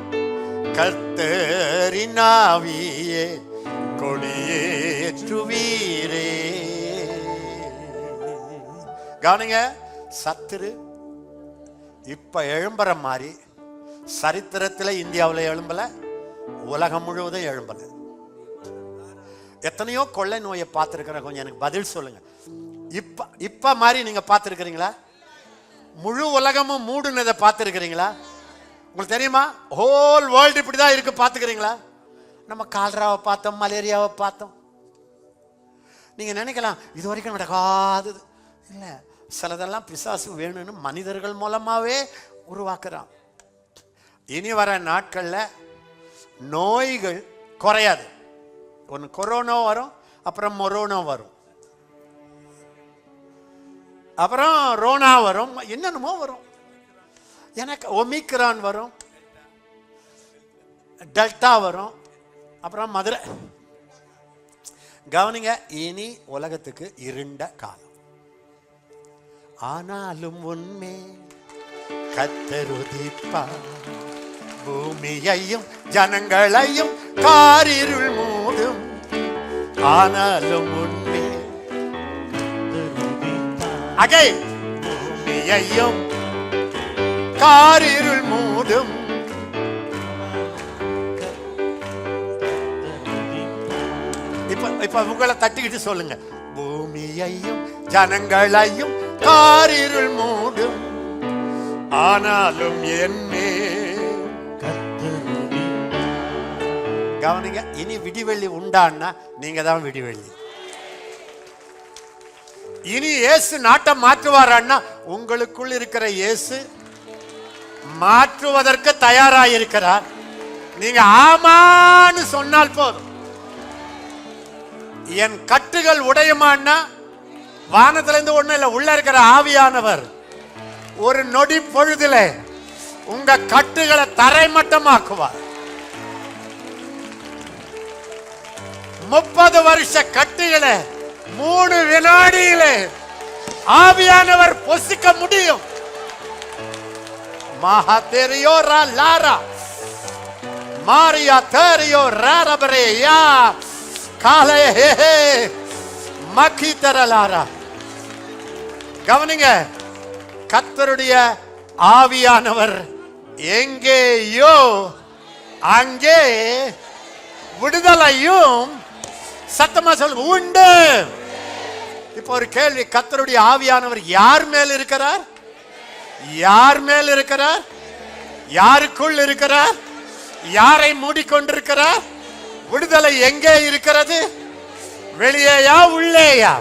கர்த்தரின் ஆவியே கொடியேற்றுவீரே. கவனிங்க, சத்துரு இப்ப எழும்புற மாதிரி சரித்திரத்தில் இந்தியாவில் எழும்பல, உலகம் முழுவதும் எழும்பல. எத்தனையோ கொள்ளை நோயை பார்த்துருக்கிறேன். கொஞ்சம் எனக்கு பதில் சொல்லுங்க. இப்ப மாதிரி நீங்க பார்த்துருக்கிறீங்களா? முழு உலகமும் மூடுனதை பார்த்துருக்கிறீங்களா? உங்களுக்கு தெரியுமா? ஹோல் வேர்ல்டு இப்படிதான் இருக்கு, பார்த்துக்கிறீங்களா? நம்ம கால்ராவை பார்த்தோம், மலேரியாவை பார்த்தோம். நீங்க நினைக்கலாம் இது வரைக்கும் நடக்காதது இல்ல. சிலதெல்லாம் பிசாசு வேணும்னு மனிதர்கள் மூலமாவே உருவாக்குறான். இனி வர நாட்கள்ல நோய்கள் குறையாது. ஒன்று கொரோனா வரும், அப்புறம் மொரோனா வரும், அப்புறம் ரோனா வரும், என்னென்னமோ வரும். எனக்கு ஒமிக்ரான் வரும், டெல்டா வரும், அப்புறம் மதுரை. கவனிங்க, இனி உலகத்துக்கு இருண்ட காலம். ஆனாலும் உண்மை கர்த்தர் உதிப்பார், பூமியையும் ஜனங்களையும் காரிருள் மூடும். ஆனாலும் உண்மை அகை பூமியையும் காரிருள் மூடும். இப்ப உங்களை தட்டிக்கிட்டு சொல்லுங்க, பூமியையும் ஜனங்களையும் காரிருள் மூடும், ஆனாலும் என்னே கர்த்தருடைய. கவனிங்க, இனி விடிவெள்ளி உண்டான்னா நீங்க தான் விடிவெள்ளி. இனி இயேசு நாட்டை மாற்றுவாரான்னா உங்களுக்குள் இருக்கிற இயேசு மாற்றுவதற்கு தயாராயிருக்கிறார். நீங்க ஆமான்னு சொன்னால் போதும். என் கட்டுகள் உடையுமான்னா வானத்திலிருந்து ஒண்ணு இல்லை, உள்ள இருக்கிற ஆவியானவர் ஒரு நொடி பொழுதுல உங்க கட்டுகளை தரைமட்டமாக்குவார். 30 வருஷ கட்டுகளை 3 வினாடியில ஆவியானவர் பொசிக்க முடியும். மகாதேரியோ லாரா மாரியா தேரியோ ராரபரேயா காலே மக்கி தரலாரா. கவனிங்க, கர்த்தருடைய ஆவியானவர் எங்கேயோ அங்கே விடுதலையும், சத்தமா சொல்லுங்க, உண்டு. இப்ப ஒரு கேள்வி, கர்த்தருடைய ஆவியானவர் யார் மேல் இருக்கிறார்? யார் மேல் இருக்கிறார்? யாருக்குள் இருக்கிறார்? யாரை மூடிக்கொண்டிருக்கிறார்? விடுதலை எங்கே இருக்கிறது? வெளியேயா உள்ளேயா?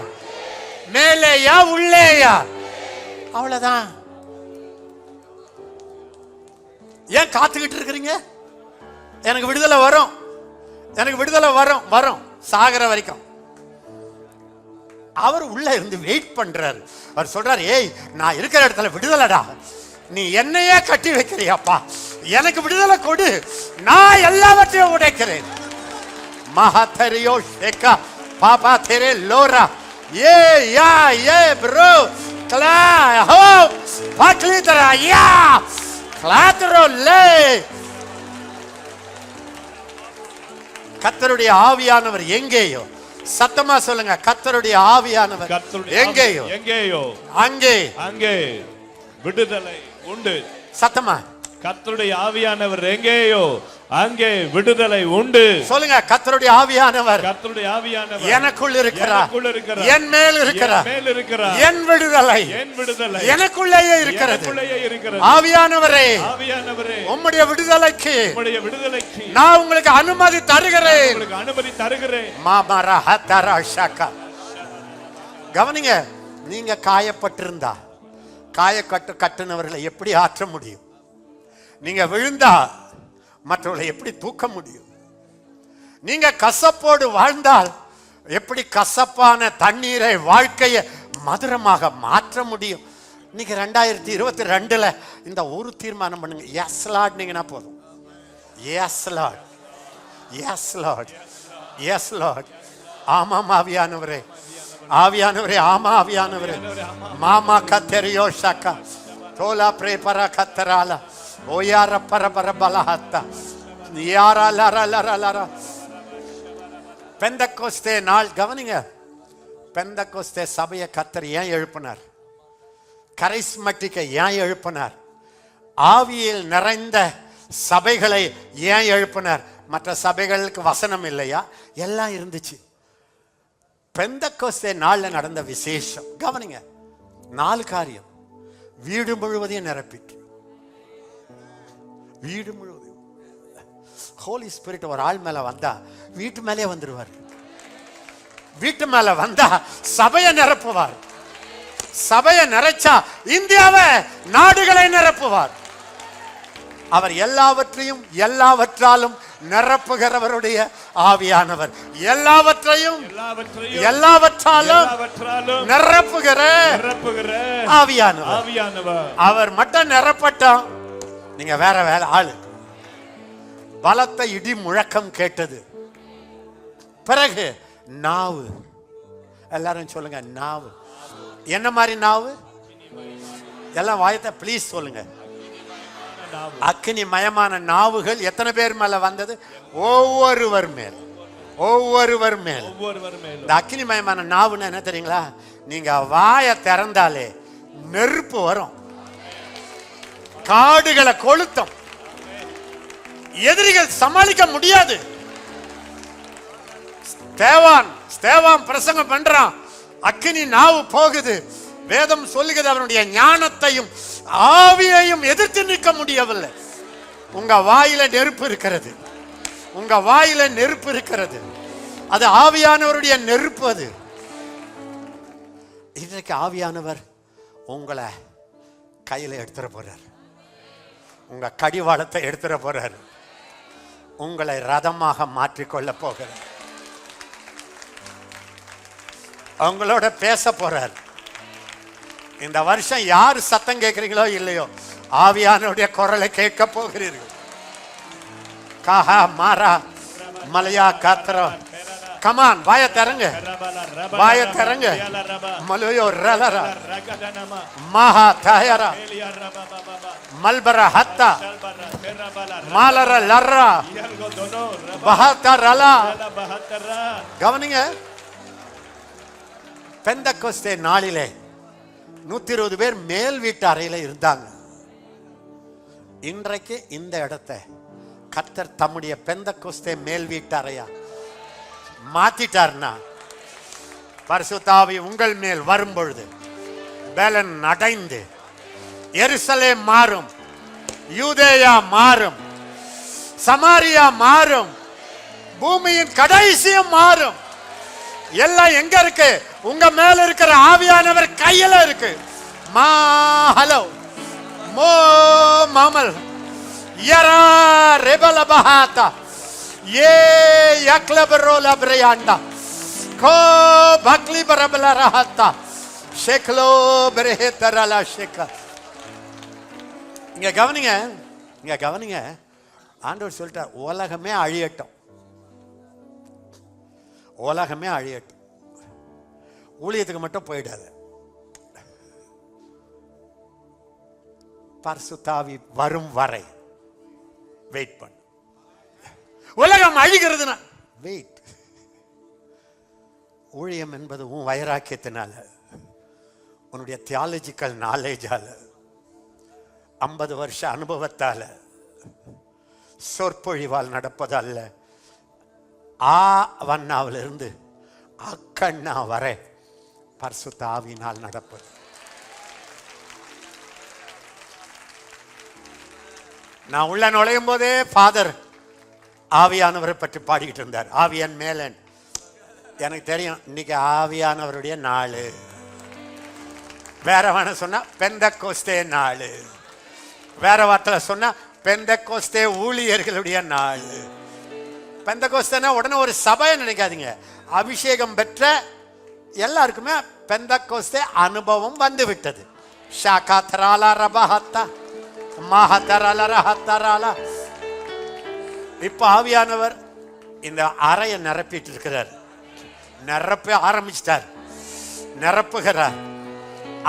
மேலேயா உள்ளேயா? அவ்வளவுதான். ஏன் காத்துக்கிட்டு இருக்கிறீங்க? எனக்கு விடுதலை வரும், எனக்கு விடுதலை வரும் வரும் சாகர வரைக்கும். அவர் உள்ள இருந்து வெயிட் பண்றாரு. அவர் சொல்றாரு, ஏய் நான் இருக்கிற இடத்துல விடுதலைடா, நீ என்னையே கட்டி வைக்கிறியாப்பா, எனக்கு விடுதலை கொடு, நான் எல்லாவற்றையும் உடைக்கிறேன். மகாதரியோ ஷேகா பாபா தெரே லோரா ஏ யா ஏ ப்ரோ கிளா ஹோ பாக்லி தரா யா கிளாத்ரோ லே. கர்த்தருடைய ஆவியானவர் எங்கேயோ, சத்தமா சொல்லுங்க, கர்த்தருடைய ஆவியானவர் எங்கேயோ எங்கேயோ அங்கே அங்கே விடுதலை உண்டு. சத்தமா, கர்த்தருடைய ஆவியானவர் எங்கேயோ அங்கே விடுதலை உண்டு. சொல்லுங்க, கர்த்தருடைய ஆவியானவர் கர்த்தருடைய ஆவியானவர் எனக்குள் இருக்கிறார், என் மேல் இருக்கிறார், மேல் இருக்கிறார். என் விடுதலை என் விடுதலை எனக்குள்ளேயே இருக்கிறது. எனக்குள்ளேயே இருக்கிறது. ஆவியானவரே, ஆவியானவரே, உம்முடைய விடுதலைக்கு உம்முடைய விடுதலைக்கு நான் உங்களுக்கு அனுமதி தருகிறேன். உங்களுக்கு அனுமதி தருகிறேன். மாமரா ஹதரா ஷாகா. கவனிங்க, நீங்க காயப்பட்டிருந்தா கட்டுனவர்களை எப்படி ஆற்ற முடியும்? நீங்க விழுந்தா மற்றவர்களை எப்படி தூக்க முடியும்? நீங்க கசப்போடு வாழ்ந்தால் எப்படி கசப்பான தண்ணீரை வாழ்க்கையை மதுரமாக மாற்ற முடியும்? இன்னைக்கு 2022 இந்த ஒரு தீர்மானம் பண்ணுங்க, எஸ் லார்ட் நீங்கன்னா போதும். Yes lord, yes lord, yes lord. ஆமாம் ஆவியானவரே, ஆவியானவரே, ஆமா ஆவியானவரே. மாமா கத்தெரியோ ஷாக்கா தோலா பிரேபரா கத்தராலா ஓயார பரபர பலஹத்தா யாரா லரா லரா லரா. பெந்தெக்கோஸ்தே நாள், கவனிங்க, பெந்தெக்கோஸ்தே சபையை கர்த்தர் ஏன் எழுப்பினார்? கரிஸ்மட்டிக்கை ஏன் எழுப்பினார்? ஆவியில் நிறைந்த சபைகளை ஏன் எழுப்பினார்? மற்ற சபைகளுக்கு வசனம் இல்லையா? எல்லாம் இருந்துச்சு. பெந்தெக்கோஸ்தே நாள்ல நடந்த விசேஷம் கவனிங்க, 4 காரியம். வீடு முழுவதையும் நிரப்பிட்டு, வீடு முழுவதும் ஹோலி ஸ்பிரிட் ஒரு ஆள் மேல வந்தா வீட்டு மேலே வந்துருவார். வீட்டு மேல வந்தா சபையை நிரப்புவார். சபையை நிறைச்சா இந்தியாவை, நாடுகளை நிரப்புவார். அவர் எல்லாவற்றையும் எல்லாவற்றாலும் நிரப்புகிறவருடைய ஆவியானவர். எல்லாவற்றையும் எல்லாவற்றாலும் நிரப்புகிற ஆவியானவர். அவர் மட்டும் நிரப்பட்டோம், நீங்க வேற வேற ஆளு. பலத்த இடி முழக்கம் கேட்டது. பிறகு நாவு, எல்லாரும் சொல்லுங்க நாவு. என்ன மாதிரி நாவு? எல்லாம் வாயத்தை ப்ளீஸ் சொல்லுங்க. அக்கினி மயமான நாவுகள் எத்தனை பேர் மேல வந்தது? ஒவ்வொருவர் மேல், ஒவ்வொருவர் மேல். இந்த அக்கினி மயமான நாவுன்னு என்ன தெரியுங்களா? நீங்க வாயை திறந்தாலே நெருப்பு வரும், காடுகளை கொளுத்தும், எதிரிகள் சமாளிக்க முடியாது. ஸ்தேவான் பிரசங்கம் பண்றான், அக்கினி நாவு போகுது. வேதம் சொல்லுகிறது அவனுடைய ஞானத்தையும் ஆவியையும் எதிர்த்து நிற்க முடியவில்லை. உங்க வாயில நெருப்பு இருக்கிறது, உங்க வாயில நெருப்பு இருக்கிறது. அது ஆவியானவருடைய நெருப்பு. அது இன்றைக்கு ஆவியானவர் உங்களை கையில எடுத்துட போறார், உங்க கடிவாளத்தை எடுத்துட போறார், உங்களை ரதமாக மாற்றிக்கொள்ள போகிறார், அவங்களோட பேச போறார். இந்த வருஷம் யார் சத்தம் கேட்கிறீங்களோ இல்லையோ, ஆவியானுடைய குரலை கேட்க போகிறீர்கள். காஹா மாரா மலையா காத்திரம். கமான், வாய தரங்க, வாய தரங்க. மலையோ ரலரா மஹா தயரா மல்பர ஹத்தா மாலர லர்ரா பஹத்தரலா. கவனிங்க, பெந்தெக்கோஸ்தே நாளிலே 120 பேர் மேல் வீட்டு அறையில இருந்தாங்க. இன்றைக்கு இந்த இடத்தை கர்த்தர் தம்முடைய பெந்தெக்கோஸ்தே மேல் வீட்டு அறையா மாத்திட்டார்னா, பரிசுத்த ஆவி உங்கள் மேல் வரும் பொழுது பெலன் அடைந்து எருசலேம் மாறும், யூதேயா மாறும், சமாரியா மாறும், பூமியின் கடைசியும் மாறும். எல்லாம் எங்க இருக்கு? உங்க மேல இருக்கிற ஆவியானவர் கையில இருக்கு. மா ஹலோ மோ மாமல் யரா ரெபல பஹாதா ये यक्लबरोला ब्रेयांडा को बकली बरबला रहता शेखलो ब्रेहे तरला शेख. இங்க கவனிங்க, இங்க கவனிங்க. ஆண்டவர் சொல்லிட்டார், உலகமே அழியட்டும், உலகமே அழியட்டும், ஊழியத்துக்கு மட்டும் போயிடாது. பரிசுத்த ஆவி வரும் வரை வெயிட் பண்ணு. உலகம் அழிகிறதுனா வெயிட். ஊழியம் என்பது உன் வைராக்கியத்தினால, உன்னுடைய தியாலஜிக்கல் நாலேஜால, 50 வருஷ அனுபவத்தால, சொற்பொழிவால் நடப்பதல்ல. ஆ வண்ணாவிலிருந்து அக்கண்ணா வரை பரிசுத்த ஆவியினால் நடப்பது. நான் உள்ள நுழையும் போதே ஃபாதர் ஆவியானவரை பற்றி பாடிக்கிட்டு இருந்தார். ஆவியான் மேலன். எனக்கு தெரியும் இன்னைக்கு ஆவியானவருடைய நாள். வேற வேண சொன்னா பெந்தெக்கோஸ்தே நாள், வேற வார்த்தையில சொன்னா பெந்தெக்கோஸ்தே ஊழியர்களுடைய நாள். பெந்தெக்கோஸ்தேனா உடனே ஒரு சபையை நினைக்காதீங்க. அபிஷேகம் பெற்ற எல்லாருக்குமே பெந்தெக்கோஸ்தே அனுபவம் வந்து விட்டது. ஷாகா தராலா ரபஹத்தா மஹதரல ரஹத்தரலா. இப்ப ஆவியானவர் இந்த அறையை நிரப்பிட்டு இருக்கிறார், நிரப்ப ஆரம்பிச்சிட்டார், நிரப்புகிறார்.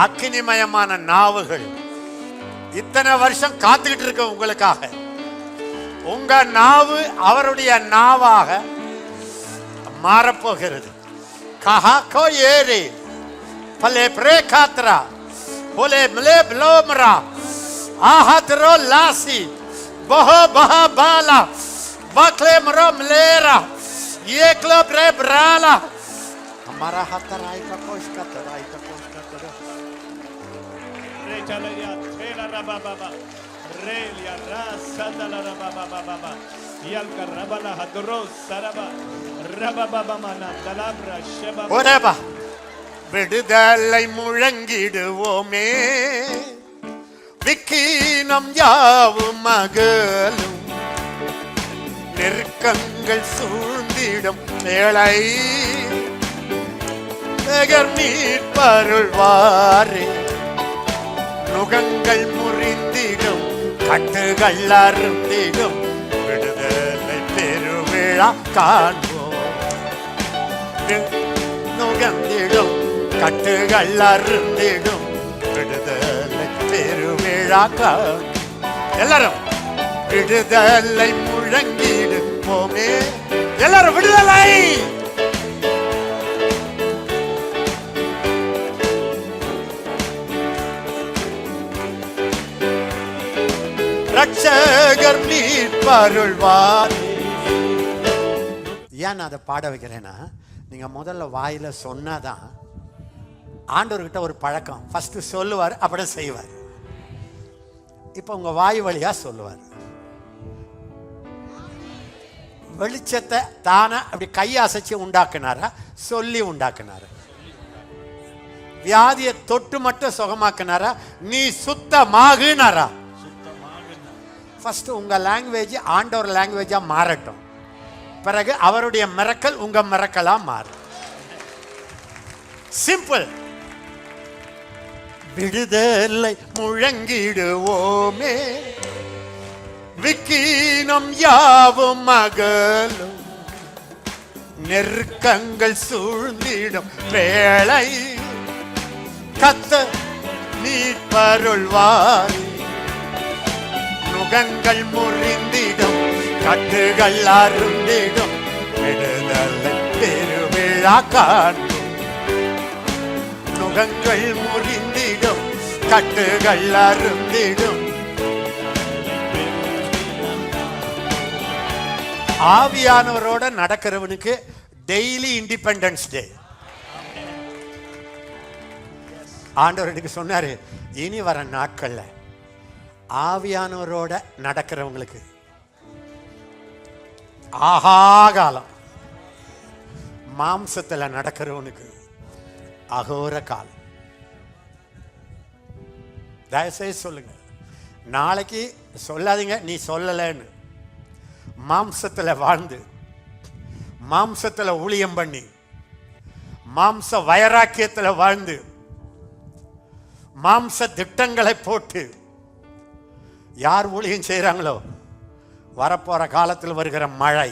அக்கினிமயமான நாவுகள் இத்தனை வருஷம் காத்துக்கிட்டு இருக்க உங்களுக்காக. உங்க நாவு அவருடைய நாவாக மாறப்போகிறது. கஹா கோ ஏரி பலே பிரே காத்ரா போலே மிலே ப்ளோமரா ஆஹத்ரோ லாசி பஹோ பஹா பாலா बकले मरो मलेरा ये क्लब रे ब्राला हमारा हाथ राई का कोश का तरा रे चले या छेला रबा बाबा रे लिया रासा दला रबा बाबा बाबा यल कर रबला हदरो सरबा रबा बाबा मना दलाब्रा शबा ओरेबा விடுதலை முழங்கிடுவோமே, விக்கீனம் யாவும் மகளும், நெருக்கங்கள் சூழ்ந்திடும் வேளை மீட்பருள்வாரே. நுகங்கள் முறிந்திடும், கட்டுகள் அருந்திடும், விடுதலை பெருவிழா காண்போம். நுகர்ந்திடும், கட்டுகள் அருந்திடும், விடுதலை பெருவிழா காண்போம். எல்லாரும் விடுதலை முழங்கிடுவோமே. எல்லாரும் விடுதலை. ரட்சகர் மீட்பருள்வார். ஏன் நான் அதை பாட வைக்கிறேன்னா, நீங்கள் முதல்ல வாயில் சொன்னாதான் ஆண்டவர்கிட்ட ஒரு பழக்கம். ஃபஸ்ட்டு சொல்லுவார், அப்புறம் செய்வார். இப்போ உங்கள் வாய் வழியாக சொல்லுவார். வெளிச்சத்தை தானே அப்படி கையாசைச்சு உண்டாக்குனாரா, சொல்லி உண்டாக்குனாரா? வியாதியை தொட்டு மட்டும் சுகமாக்குனாரா, நீ சுத்தமாகுனாரா? ஃபர்ஸ்ட் உங்க லாங்குவேஜ் ஆண்டவர் லாங்குவேஜா மாறட்டும், பிறகு அவருடைய மிரக்கல் உங்க மிரக்கலா மாறும். சிம்பிள். விடுதலை முழங்கிடுவோமே, விக்கீனம் யாவும் மகளும், நெருக்கங்கள் சூழ்ந்திடும் வேளை கர்த்தர் மீட்பருள்வார். நுகங்கள் முறிந்திடும், கட்டுகள் அருந்திடும், விடுதலை திருவிழா காணும். நுகங்கள் முறிந்திடும், கட்டுகள் அருந்திடும். ஆவியானவரோட நடக்கிறவனுக்கு டெய்லி இண்டிபெண்டன்ஸ் டே. ஆண்டவர் எனக்கு சொன்னாரு, இனி வர நாட்கள்ல ஆவியானவரோட நடக்கிறவங்களுக்கு ஆகாகாலம், மாம்சத்துல நடக்கிறவனுக்கு அகோர காலம். தயவுசெய்து சொல்லுங்க, நாளைக்கு சொல்லாதீங்க நீ சொல்லலன்னு. மாம்சத்துல வாழ்ந்து, மாம்சத்துல ஊழியம் பண்ணி, மாம்ச வைராக்கியத்துல வாழ்ந்து, மாம்ச திட்டங்களை போட்டு யார் ஊழியம் செய்கிறாங்களோ, வரப்போற காலத்தில் வருகிற மழை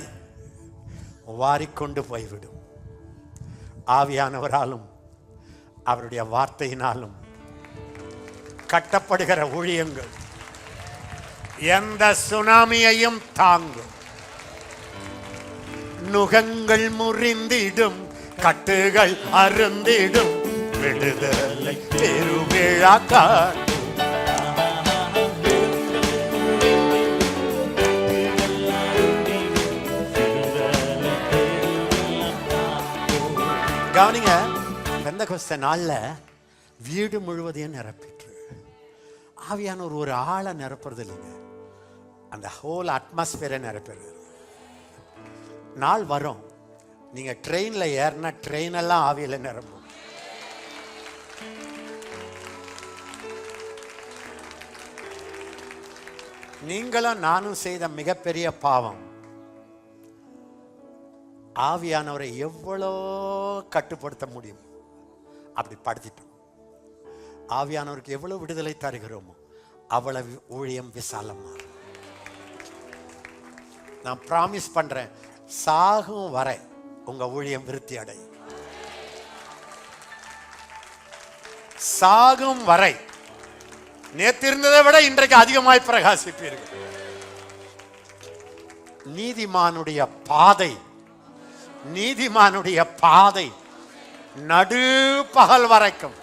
வாரிக்கொண்டு போய்விடும். ஆவியானவராலும் அவருடைய வார்த்தையினாலும் கட்டப்படுகிற ஊழியங்கள் எந்த சுனாமியையும் தாங்கும். நுகங்கள் முறிந்திடும், கட்டுகள் அருந்திடும், விடுதலை திருவிழா காணும். கவனிங்க, பெந்தெகோஸ்தே நாள்ல வீடு முழுவதையும் நிரப்பிட்டு ஆவியானவர் ஒரு ஆளை நிரப்புறது இல்லைங்க, அந்த ஹோல் அட்மாஸ்பியரை நிரப்புறது. நாள் வரும், நீங்க ட்ரெயின்ல ஏறினா ட்ரெயின் எல்லாம் ஆவியில நிரம்பும். நீங்களும் நானும் செய்த மிகப்பெரிய பாவம், ஆவியானவரை எவ்வளோ கட்டுப்படுத்த முடியும் அப்படி படுத்திட்டோம். ஆவியானவருக்கு எவ்வளவு விடுதலை தருகிறோமோ அவ்வளவு ஊழியம் விசாலமா. நான் பிராமிஸ் பண்றேன், சாகும் வரை உங்க ஊழியம் விருத்தி அடை. சாகும் வரை நேற்று இருந்ததை விட இன்றைக்கு அதிகமாய் பிரகாசிப்பீர்கள். நீதிமானுடைய பாதை, நீதிமானுடைய பாதை நடு பகல் வரைக்கும்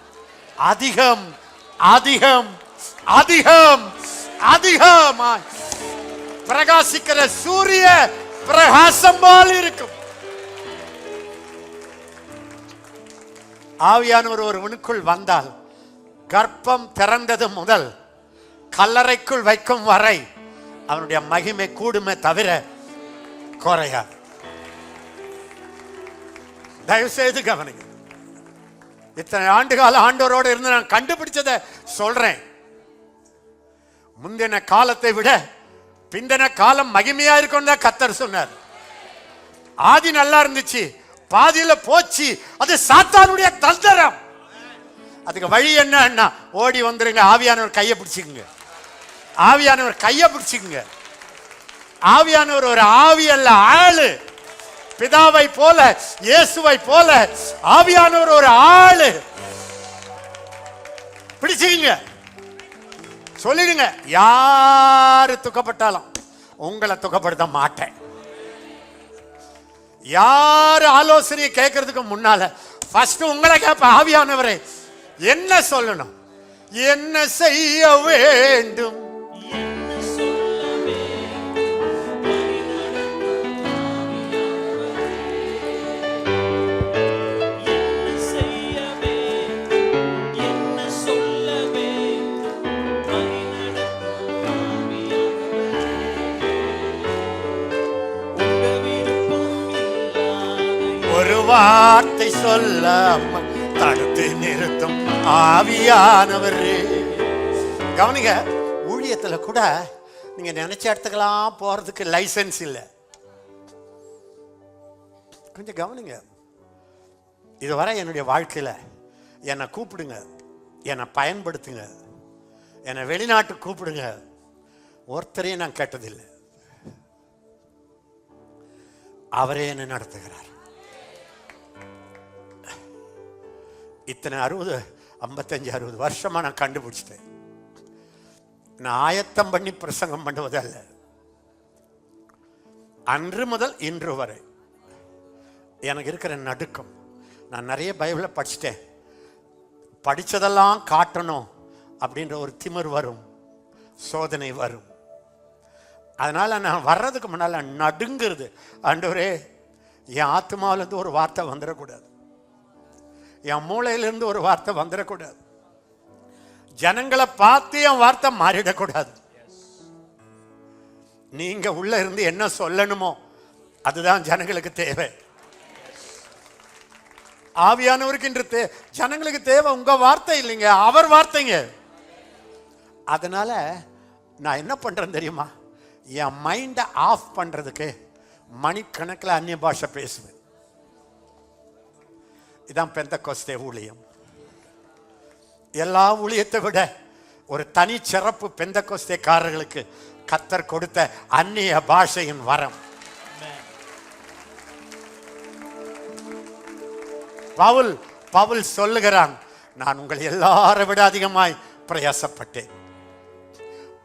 அதிகம் அதிகம் அதிகம் அதிகமாய் பிரகாசிக்கிற சூரிய பிரகாசம் போல் இருக்கும். ஆவியானவர் ஒருவனுக்குள் வந்தால் கர்ப்பம் திறந்தது முதல் கல்லறைக்குள் வைக்கும் வரை அவனுடைய மகிமை கூடுமே தவிர குறையாது. தயவு செய்து கவனிங்க. இத்தனை ஆண்டு கால ஆண்டவரோடு இருந்து நான் கண்டுபிடிச்சதை சொல்றேன். முந்தின காலத்தை விட பிந்தின காலம் மகிமையா இருக்கும் தான் கர்த்தர் சொன்னார். ஆதி நல்லா இருந்துச்சு, பாதியில போச்சு, அது சாத்தானுடைய தந்திரம். அதுக்கு வழி என்ன? ஓடி வந்துருங்க, ஆவியானவர் கையை பிடிச்சிக்குங்க. ஆவியானவர் கையை பிடிச்சிக்குங்க. ஆவியானவர் ஒரு ஆவி அல்ல, ஆளு. பிதாவை போல, இயேசுவை போல ஆவியானவர் ஒரு ஆளு. பிடிச்சுங்க, சொல்லிடுங்க. யாரு துக்கப்பட்டாலும் உங்களை துக்கப்படுத்த மாட்டேன். யாரு ஆலோசனையை கேட்கறதுக்கு முன்னால ஃபர்ஸ்ட் உங்களை கேட்ப, ஆவியானவரே என்ன சொல்லணும், என்ன செய்ய வேண்டும், வார்த்தை சொல்ல தடுத்து நிறுத்தும் ஆவியானவரே. கவனிங்க, ஊழியத்துல கூட நீங்க நினைச்ச இடத்துக்கெல்லாம் போறதுக்கு லைசன்ஸ் இல்லை. கொஞ்சம் கவனிங்க. இதுவரை என்னுடைய வாழ்க்கையில என்னை கூப்பிடுங்க, என்னை பயன்படுத்துங்க, என்னை வெளிநாட்டு கூப்பிடுங்க, ஒருத்தரையும் நான் கேட்டதில்லை. அவரே என்ன நடத்துகிறார். இத்தனை 55-60 வருஷமா நான் கண்டுபிடிச்சிட்டேன். நான் ஆயத்தம் பண்ணி பிரசங்கம் பண்ணுவதல்ல. அன்று முதல் இன்று வரை எனக்கு இருக்கிற நடுக்கம், நான் நிறைய பைபிளை படிச்சுட்டேன். படித்ததெல்லாம் காட்டணும் அப்படின்ற ஒரு திமிர் வரும், சோதனை வரும். அதனால நான் வர்றதுக்கு முன்னால் நடுங்கிறது. ஆண்டவரே, என் ஆத்மாவிலேருந்து ஒரு வார்த்தை வந்துடக்கூடாது, என் மூளையிலிருந்து ஒரு வார்த்தை வந்துடக்கூடாது, ஜனங்களை பார்த்து என் வார்த்தை மாறிடக்கூடாது. நீங்க உள்ள இருந்து என்ன சொல்லணுமோ அதுதான் ஜனங்களுக்கு தேவை. ஆவியானவருக்கு இன்று ஜனங்களுக்கு தேவை உங்க வார்த்தை இல்லைங்க, அவர் வார்த்தைங்க. அதனால நான் என்ன பண்றேன் தெரியுமா, என் மைண்டை ஆஃப் பண்றதுக்கு மணிக்கணக்கில் அந்நிய பாஷை பேசுவேன். இதான் பெந்தெகோஸ்தே ஊழியம். எல்லா ஊழியத்தை விட ஒரு தனி சிறப்பு பெந்தெகோஸ்தேக்காரர்களுக்கு கர்த்தர் கொடுத்த அந்நிய பாஷையின் வரம். பவுல் சொல்லுகிறான், நான் உங்களை எல்லாரை விட அதிகமாய் பிரயாசப்பட்டேன்.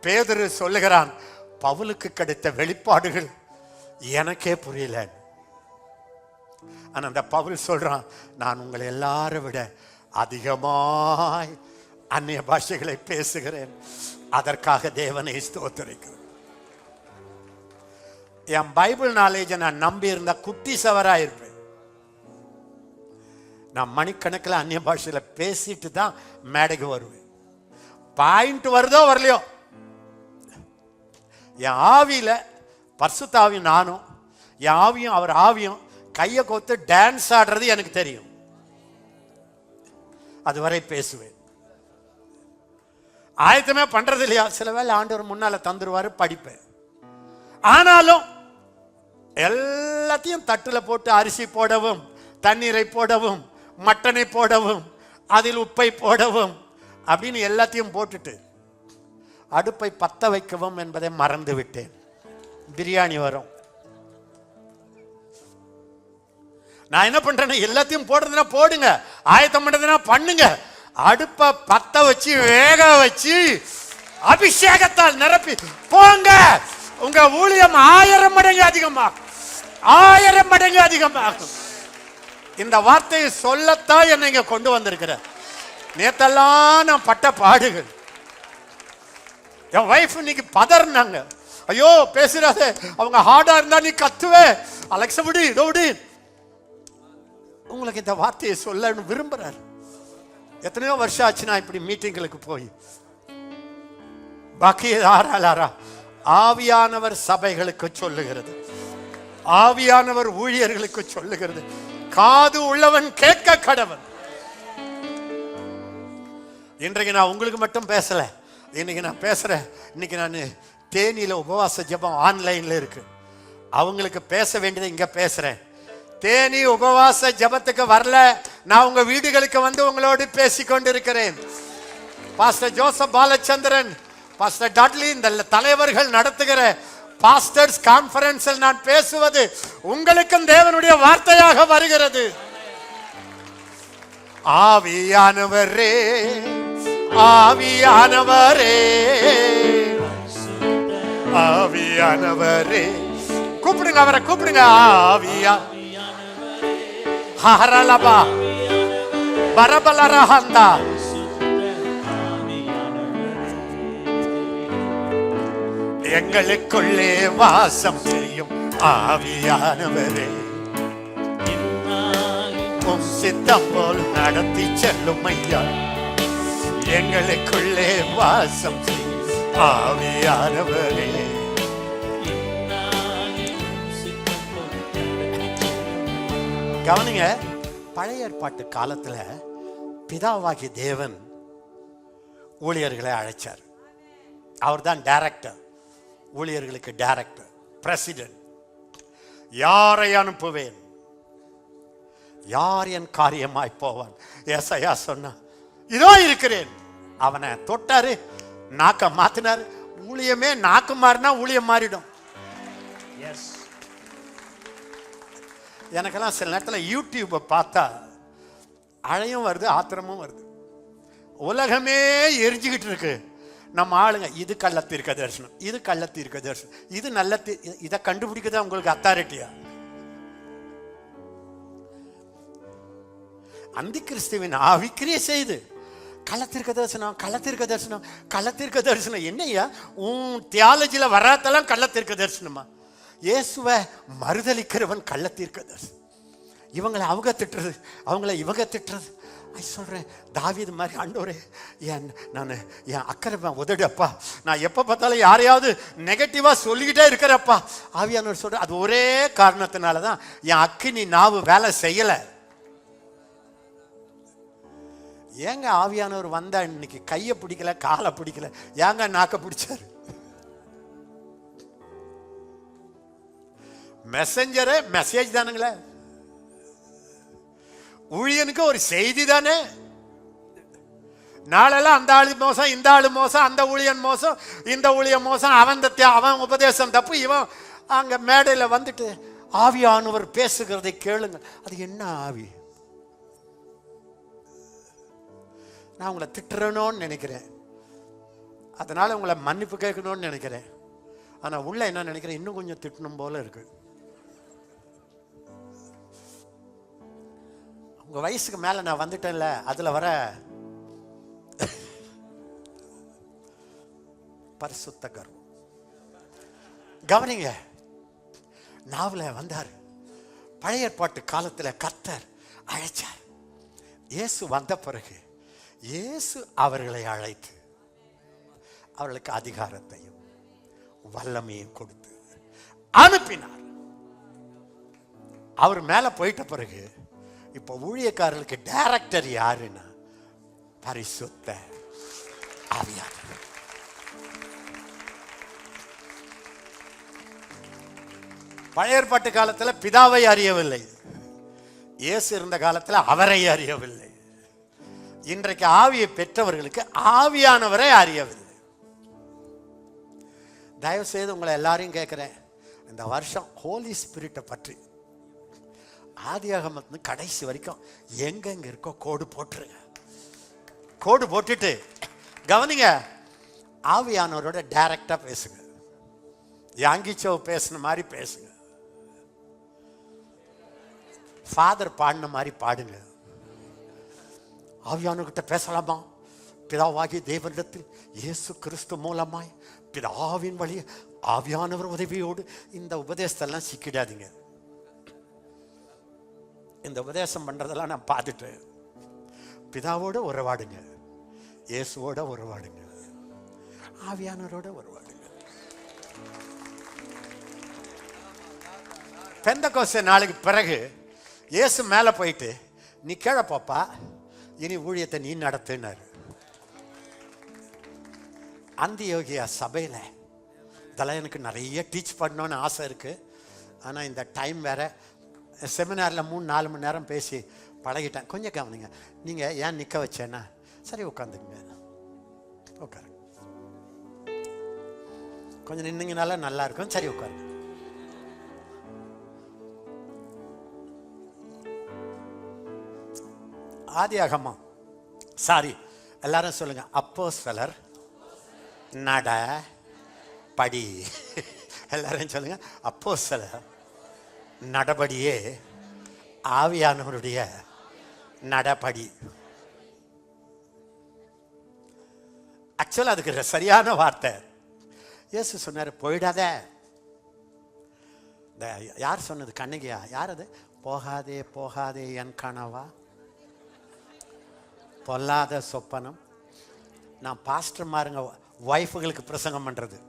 பேதுரு சொல்லுகிறான், பவுலுக்கு கிடைத்த வெளிப்பாடுகள் எனக்கே புரியல. ஆனா அந்த பவுல் சொல்றான், நான் உங்களை எல்லாரை விட அதிகமாய் அந்நிய பாஷைகளை பேசுகிறேன், அதற்காக தேவனை ஸ்தோத்திரிக்கிறேன். என் பைபிள் நாலேஜை நான் நம்பி இருந்தா குட்டி சவராயிருப்பேன். நான் மணிக்கணக்கில் அந்நிய பாஷையில பேசிட்டு தான் மேடைக்கு வருவேன். பாயிண்ட் வருதோ வரலையோ, என் ஆவியில பரிசுத்தாவி நானும், என் ஆவியும் அவர் ஆவியும் கையை கோத்து டான்ஸ் ஆடுறது எனக்கு தெரியும். அதுவரை பேசுவேன். ஆயத்தமே பண்றது இல்லையா, சில வேளை ஆண்டவர் முன்னால தந்துருவாரு, படிப்பேன். ஆனாலும் எல்லாத்தையும் தட்டுல போட்டு அரிசி போடவும், தண்ணீரை போடவும், மட்டனை போடவும், அதில் உப்பை போடவும் அப்படின்னு எல்லாத்தையும் போட்டுட்டு அடுப்பை பத்த வைக்கவும் என்பதை மறந்து விட்டேன். பிரியாணி வரும். நான் என்ன பண்றேன்னா, எல்லாத்தையும் போடுறதுனா போடுங்க, ஆயத்தம் பண்றதுனா பண்ணுங்க, அடுப்பை பத்த வச்சு வேக வச்சு அபிஷேகத்தால் நிரப்பி போங்க. உங்க ஊழியம் 1000 மடங்கு அதிகமாகும், 1000 மடங்கு அதிகமாகும். இந்த வார்த்தையை சொல்லத்தான் என்னை இங்க கொண்டு வந்திருக்கிற. நேத்தெல்லாம் நான் பட்ட பாடுகள். என் வைஃப் இன்னைக்கு பதறினாங்க, ஐயோ பேசுறாத, அவங்க ஹார்டா இருந்தா நீ கத்துவே, அலெக்ஸா விடு விடு. உங்களுக்கு இந்த வார்த்தையை சொல்ல விரும்புறாரு. எத்தனையோ வருஷம் ஆச்சு நான் இப்படி மீட்டிங்களுக்கு போய். பாக்கியாரா ஆவியானவர் சபைகளுக்கு சொல்லுகிறது, ஆவியானவர் ஊழியர்களுக்கு சொல்லுகிறது, காது உள்ளவன் கேட்க கடவன். இன்றைக்கு நான் உங்களுக்கு மட்டும் பேசல, இன்னைக்கு நான் பேசுறேன். இன்னைக்கு நான் தேனியில உபவாச ஜெபம் ஆன்லைன்ல இருக்கு, அவங்களுக்கு பேச வேண்டியதை இங்க பேசுறேன். தேனி உபவாச ஜெபத்துக்கு வரல, நான் உங்க வீடுகளுக்கு வந்து உங்களோடு பேசிக்கொண்டு இருக்கிறேன். பாஸ்டர் ஜோசப் பாலச்சந்திரன், பாஸ்டர் டாட்லி, இந்த தலைவர்கள் நடத்துகிற பாஸ்டர்ஸ் கான்ஃபரன்ஸில் நான் பேசுவது உங்களுக்கும் தேவனுடைய வார்த்தையாக வருகிறது. ஆவியானவரே, ஆவியானவரே, ஆவியானவரே, கூப்பிடுங்க, அவரை கூப்பிடுங்க. ஆவியா ஹரலபா பரபலரஹந்தா, எங்களுக்குள்ளே வாசம் செய்யும் ஆவியானவரே, உம் சித்தம் போல் நடத்தி செல்லும் ஐயா. எங்களுக்குள்ளே வாசம் செய்யும் ஆவியானவரே, கவனிங்க, பழைய ஏற்பாட்டு காலத்துல பிதாவாகிய தேவன் ஊழியர்களை அழைச்சார். அவர் தான் டைரக்டர், ஊழியர்களுக்கு டைரக்டர், பிரசிடென்ட். யாரை அனுப்புவேன், யார் என் காரியமாய் போவான்? ஏசாயா சொன்னா, இதோ இருக்கிறேன். அவனை தொட்டாரு, நாக்க மாத்தினாரு. ஊழியமே நாக்கு மாறினா ஊழியம் மாறிடும். எனக்கெல்லாம் சில நேரத்தில் யூடியூப்பை பார்த்தா அழையும் வருது, ஆத்திரமும் வருது. உலகமே எரிஞ்சுக்கிட்டு இருக்கு. நம்ம ஆளுங்க இது கள்ள தீர்க்க தரிசனம், இது கள்ள தீர்க்க தரிசனம், இது நல்ல இதை கண்டுபிடிக்கதான் உங்களுக்கு அத்தாரிட்டியா? அந்தி கிறிஸ்துவின் ஆவி கிரியை செய்து கள்ளத்திற்க தரிசனம், கள்ளத்திற்க தரிசனம், கள்ளத்திற்க தரிசனம். என்னையா உன் தியாலஜியில வராதெல்லாம் கள்ளத்திற்க தரிசனமா? இயேசுவை மறுதலிக்கிறவன் கள்ளத்திற்க தரிசனம். இவங்களை அவங்க திட்டுறது, அவங்கள இவங்க திட்டுறது. சொல்றேன், தாவீது மாதிரி, ஆண்டவரே நான் என் அக்கறை உதடுப்பா, நான் எப்ப பார்த்தாலும் யாரையாவது நெகட்டிவா சொல்லிக்கிட்டே இருக்கிறப்பா. ஆவியானவர் சொல்ற, அது ஒரே காரணத்தினாலதான் என் அக்கினி நாவு வேலை செய்யல. ஏங்க ஆவியானவர் வந்தா இன்னைக்கு கையை பிடிக்கல, காலை பிடிக்கல, ஏங்க நாக்க பிடிச்சாரு? மெசஞ்சரே மெசேஜ் தானுங்களே, ஊழியனுக்கு ஒரு செய்தி தானே. நாளெல்லாம் அந்த ஆளு மோசம், இந்த ஆளு மோசம், அந்த ஊழியன் மோசம், இந்த ஊழியன் மோசம், அவன் உபதேசம் தப்பு, இவன் அங்க மேடையில் வந்துட்டு ஆவியானவர் பேசுகிறதை கேளுங்க. அது என்ன ஆவி? நான் உங்களை திட்டுறணும்னு நினைக்கிறேன், அதனால உங்களை மன்னிப்பு கேட்கணும்னு நினைக்கிறேன். ஆனா உள்ள என்ன நினைக்கிறேன், இன்னும் கொஞ்சம் திட்டணும் போல இருக்கு. உங்க வயசுக்கு மேல நான் வந்துட்டேன்ல, அதுல வர பரிசுத்த கர்வம். கவனிங்க, நாவல வந்தார். பழைய ஏற்பாட்டு காலத்துல கர்த்தர் அழைச்சார். இயேசு வந்த பிறகு இயேசு அவர்களை அழைத்து அவர்களுக்கு அதிகாரத்தையும் வல்லமையும் கொடுத்து அனுப்பினார். அவர் மேல போயிட்ட பிறகு இப்ப ஊழியக்காரர்களுக்கு டைரக்டர் யாருன்னா பரிசுத்த ஆவியானவர். பழைய ஏற்பாட்டு காலத்துல பிதாவை அறியவில்லை, இயேசு இருந்த காலத்துல அவரை அறியவில்லை. இன்றைக்கு ஆவியை பெற்றவர்களுக்கு ஆவியானவரை அறியவில்லை. தயவு செய்து உங்களை எல்லாரையும் கேட்கிறேன், இந்த வருஷம் ஹோலி ஸ்பிரிட்டை பற்றி ஆதியாகமத்துல கடைசி வரைக்கும் எங்கெங்க இருக்கோ கோடு போட்டுருங்க. கோடு போட்டுட்டு கவனிங்க, ஆவியானவரோட டைரக்டா பேசுங்க. யாங்கிச்சோ பேசுன மாதிரி பேசுங்க, ஃபாதர் பாடின மாதிரி பாடுங்க. ஆவியானவர்கிட்ட பேசலாமா? பிதாவாகிய தேவனிடத்தில் இயேசு கிறிஸ்து மூலமாய் பிதாவின் வழி ஆவியானவர் உதவியோடு. இந்த உபதேசத்தெல்லாம் சிக்கிடாதீங்க. இந்த உபதேசம் பண்றதெல்லாம் நான் பார்த்துட்டு, பிதாவோட உறவாடுங்க, இயேசுவோட உறவாடுங்க, ஆவியானவரோட உறவாடுங்க. பெந்தெகோஸ்தே நாளுக்கு பிறகு இயேசு மேல போயிட்டு, நீ கீழே போப்பா, இனி ஊழியத்தை நீ நடத்துனாரு. அந்தியோகியா சபையில இதெல்லாம் எனக்கு நிறைய டீச் பண்ணணும்னு ஆசை இருக்கு. ஆனா இந்த டைம் வேற, செமினார்ல 3-4 மணி நேரம் பேசி பழகிட்டேன். கொஞ்சம் கவனிங்க, நீங்க ஏன் நிக்க வச்சேன்னா, சரி உட்காந்துங்க, உட்காரு, கொஞ்சம் நின்னீங்கனால நல்லா இருக்கும், சரி உட்காருங்க. ஆதியாகமம், சாரி எல்லாரும் சொல்லுங்க, அப்போஸ்தலர் நட படி. எல்லாரும் சொல்லுங்க, அப்போஸ்தலர் நடபடியே ஆவியானவருடைய நடபடி. ஆக்சுவலா அதுக்கு சரியான வார்த்தை. இயேசு சொன்னார், போயிடாத. யார் சொன்னது? கண்ணகியா? யார் அது? போகாதே போகாதே என் கனவா, பொல்லாத சொப்பனம். நான் பாஸ்டர் மாருங்க ஒய்ஃபுகளுக்கு பிரசங்கம் பண்றது.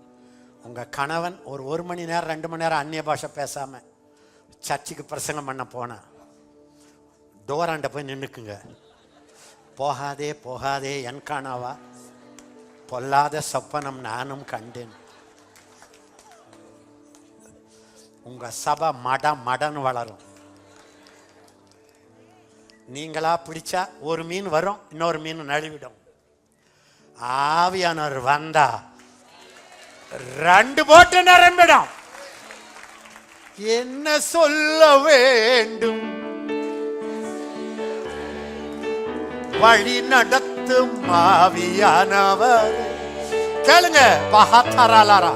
உங்க கணவன் ஒரு மணி நேரம் 2 மணி நேரம் அந்நிய பாஷை பேசாம சர்ச்சுக்கு பிரசங்கம் பண்ண போனா, டோராண்ட போய் நின்னுக்குங்க. போகாதே போகாதே என் காணாவா, பொல்லாத சொப்பனம் நானும் கண்டேன். உங்க சபை மடன்னு வளரும். நீங்களா பிடிச்சா ஒரு மீன் வரும், இன்னொரு மீன் நழுவிடும். ஆவியானவர் வந்தா 2 போட்டு நிரம்பிடும். என்ன சொல்ல வேண்டும், வழி நடத்தும் ஆவியானவர். கேளுங்க, பஹாத்தாராலாரா.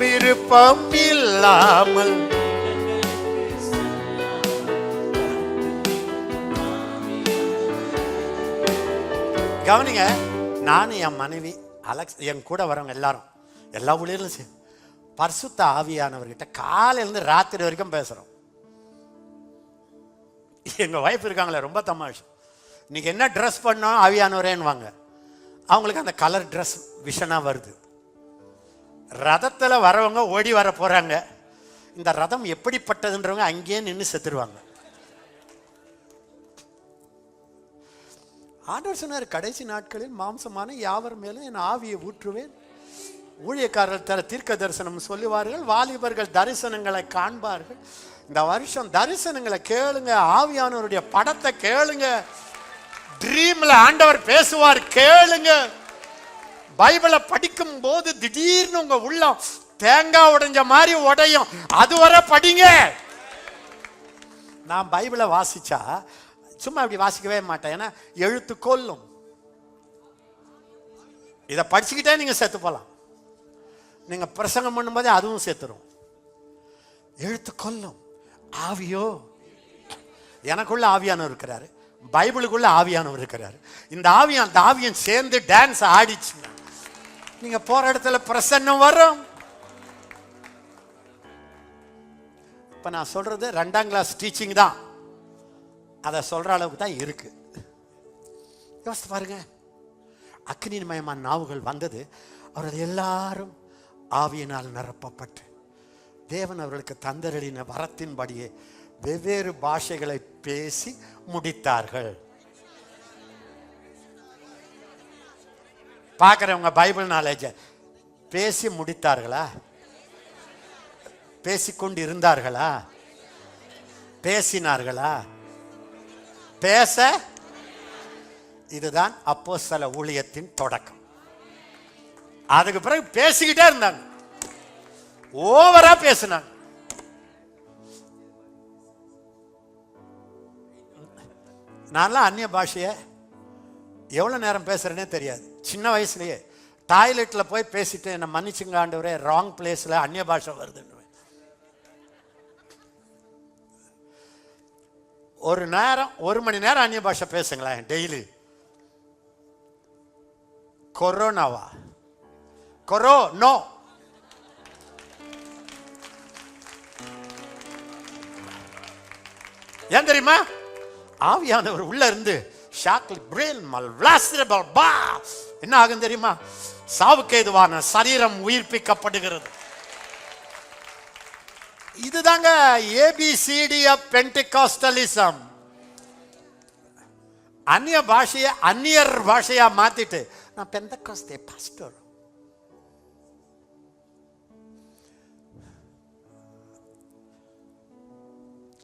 விருப்பம் இல்லாமல் கவனிங்க. நானும் என் மனைவி அலெக்ஸ், என் கூட வரவங்க எல்லாரும், எல்லா ஊழியர்களும் பரிசுத்த ஆவியானவர்கிட்ட காலையிலேருந்து ராத்திரி வரைக்கும் பேசுறோம். எங்க வைஃப் இருக்காங்களே, ரொம்ப தமாஷ். இன்னைக்கு என்ன ட்ரெஸ் பண்ணோம், ஆவியானவரேன்னுவாங்க. அவங்களுக்கு அந்த கலர் ட்ரெஸ் விஷனா வருது. ரதத்தில் வரவங்க ஓடி வர போறாங்க. இந்த ரதம் எப்படிப்பட்டதுன்றவங்க அங்கேயே நின்று செத்துருவாங்க. ஆண்டவர் சொன்னார், கடைசி நாட்களில் மாம்சமான யாவர் மேலும் என் ஆவியை ஊற்றுவேன். ஊழியக்காரர்கள் தர தீர்க்க தரிசனம் சொல்லுவார்கள், வாலிபர்கள் தரிசனங்களை காண்பார்கள். இந்த வருஷம் தரிசனங்களை கேளுங்க, ஆவியானவருடைய படத்தை கேளுங்க, ட்ரீம்ல ஆண்டவர் பேசுவார் கேளுங்க. பைபிளை படிக்கும் போது திடீர்னு உங்க உள்ளம் தேங்காய் உடைஞ்ச மாதிரி உடையும். அதுவரை படிங்க. நான் பைபிளை வாசிச்சா சும்மா இப்படி வாசிக்கவே மாட்டேன், ஏன்னா எழுத்து கொல்லும். இதை படிச்சுக்கிட்டே நீங்க செத்து போலாம். நீங்க பிரசங்கம் பண்ணும்போதே அதுவும் செத்துரும். எழுத்து கொல்லும், ஆவியோ. எனக்குள்ள ஆவியானவர் இருக்கிறாரு, பைபிளுக்குள்ள ஆவியானவர் இருக்கிறாரு. இந்த ஆவியன் சேர்ந்து டான்ஸ் ஆடிச்சு. நீங்க போற இடத்துல பிரசன்னம் வரும். இப்ப நான் சொல்றது 2ஆம் கிளாஸ் டீச்சிங் தான், அதை சொல்ற அளவுக்கு தான் இருக்கு. யோசித்து பாருங்க, அக்னிமயமான நாவுகள் வந்தது. அவர்கள் எல்லாரும் ஆவியினால் நிரப்பப்பட்டு தேவன் அவர்களுக்கு தந்தரளின வரத்தின்படியே வெவ்வேறு பாஷைகளை பேசி முடித்தார்கள். பார்க்குறவங்க பைபிள் நாலேஜ பேசி முடித்தார்களா, பேசிக்கொண்டு இருந்தார்களா, பேசினார்களா? பேச. இதுதான் அப்போஸ்தல ஊழியத்தின் தொடக்கம். அதுக்கு பிறகு பேசிக்கிட்டே இருந்தாங்க, ஓவரா பேசினாங்க. நான்லாம் அந்நிய பாஷையை எவ்வளோ நேரம் பேசுறேனே தெரியாது. சின்ன வயசுலயே டாய்லெட்ல போய் பேசிட்டு, என்ன மன்னிச்சுங்க ஆண்டவரே, ராங் பிளேஸ்ல அந்நிய பாஷை வருதுன்னு. ஒரு நேரம் 1 மணி நேரம் அந்நிய பாஷை பேசுங்களேன் டெய்லி. கொரோனாவா, கொரோனோ, ஏன் தெரியுமா? ஆவியானவர் உள்ள இருந்து என்ன ஆகும் தெரியுமா? சாவுக்கு ஏதுவான சரீரம் உயிர்ப்பிக்கப்படுகிறது. இதுதாங்க ஏபிசிடி ஆஃப் பென்டிகாஸ்டலிசம். அந்நிய பாஷையை அந்நியர் பாஷையா மாத்திட்டு நான் பெந்தகாஸ்தே பாஸ்டர்.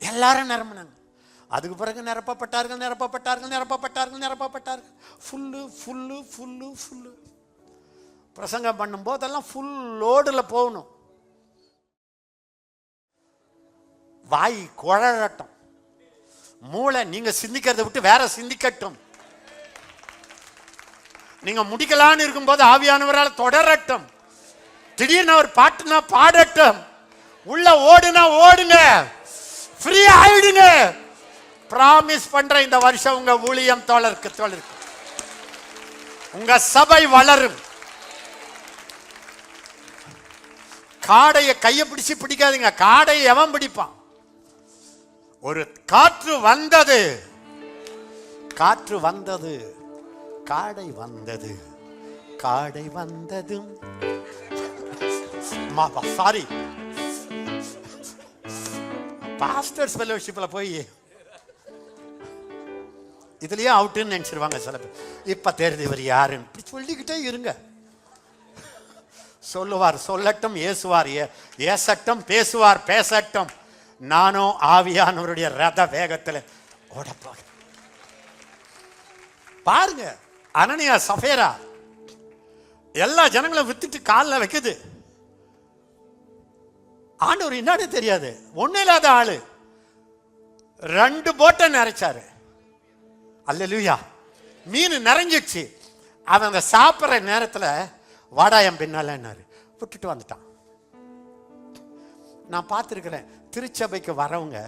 எல்லாரும் நிரம்பினாங்க. அதுக்கு பிறகு நிரப்பப்பட்டார்கள் நிரப்பப்பட்டார்கள் நிரப்பப்பட்டார்கள் நிரப்பப்பட்டார்கள். Full full full full. பிரசங்கம் பண்ணும் போதெல்லாம் ஃபுல் லோடில் போகணும். வாய் குழறட்டும், மூளை நீங்க சிந்திக்கிறத விட்டு வேற சிந்திக்கட்டும். நீங்க முடிக்கலான்னு இருக்கும்போது ஆவியானவரால் தொடரட்டும். திடீர்னு ஒரு பாட்டுனா பாடட்டும். உள்ள ஓடுனா ஓடுங்க, ஃப்ரீ ஆயிடுங்க. பிராமிஸ் பண்ற இந்த வருஷம் உங்க ஊழியம் தோழருக்கு உங்க சபை வளரும். காடைய கையை பிடிச்சு பிடிக்காதீங்க. காடையை எவன் பிடிப்பான்? ஒரு காற்று வந்தது, காற்று வந்தது, காடை வந்தது, காடை வந்ததும் சாரி பாஸ்டர்ஸ் ஃபெலோஷிப்ல போய் இதுலயே அவுட்டுன்னு நினைச்சிருவாங்க சில பேர். இப்ப தெரியுது இவர் யாருன்னு. இப்படி சொல்லிக்கிட்டே இருங்க. சொல்லுவார் சொல்லட்டும், ஏசுவார் ஏசட்டும், பேசுவார் பேசட்டும். நானும் ஆவியானவருடைய ரத வேகத்துல ஓடப்போ. பாருங்க, அனனியா சஃபேரா எல்லா ஜனங்களும் வித்துட்டு காலில் வைக்குது. ஆண்டவர் என்னன்னு தெரியாது, ஒண்ணு இல்லாத ஆளு 2 போட்டை நிறைச்சாரு. அல்லேலூயா. மீன் நிறைஞ்சிச்சு. அவன் அந்த சாப்பிட்ற நேரத்தில் வாடாயம் பின்னாலன்னாரு, விட்டுட்டு வந்துட்டான். நான் பார்த்துருக்கிறேன், திருச்சபைக்கு வரவங்க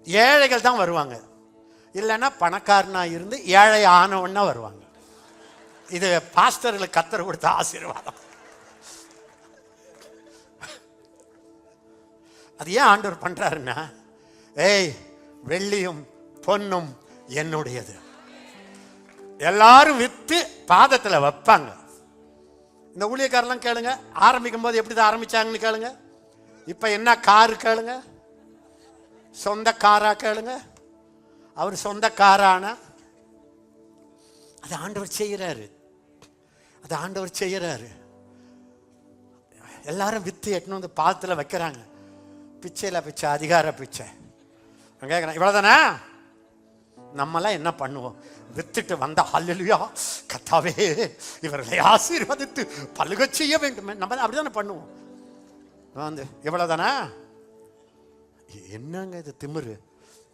ஏழைகள் தான் வருவாங்க, இல்லைன்னா பணக்காரனா இருந்து ஏழை ஆனவன்னா வருவாங்க. இது பாஸ்டர்களுக்கு கர்த்தர் கொடுத்த ஆசீர்வாதம். அது ஏன் ஆண்டவர் பண்றாருன்னா, ஏய் வெள்ளியும் பொன்னும் என்னுடையது. எல்லாரும் வித்து பாதத்துல வைப்பாங்க. இந்த ஊழியக்காரெல்லாம் கேளுங்க, ஆரம்பிக்கும் போது எப்படிதான் ஆரம்பிச்சாங்கன்னு கேளுங்க. இப்ப என்ன காரு கேளுங்க, சொந்த காரா கேளுங்க. அவர் சொந்த காரானா அது ஆண்டவர் செய்யறாரு, அது ஆண்டவர் செய்யறாரு. எல்லாரும் வித்து எட்டுன்னு வந்து பாதத்துல வைக்கிறாங்க. பிச்சையில பிச்சை, அதிகார பிச்சை. கேட்கிறேன், இவ்வளவுதானே? நம்மளாம் என்ன பண்ணுவோம்? வித்துட்டு வந்த ஹல்லேலூயா கர்த்தாவே இவர்களை ஆசீர்வதித்து பலுக செய்ய வேண்டும், நம்ம அப்படிதானே பண்ணுவோம். வந்து இவ்வளவுதானே? என்னங்க இது திமிரு?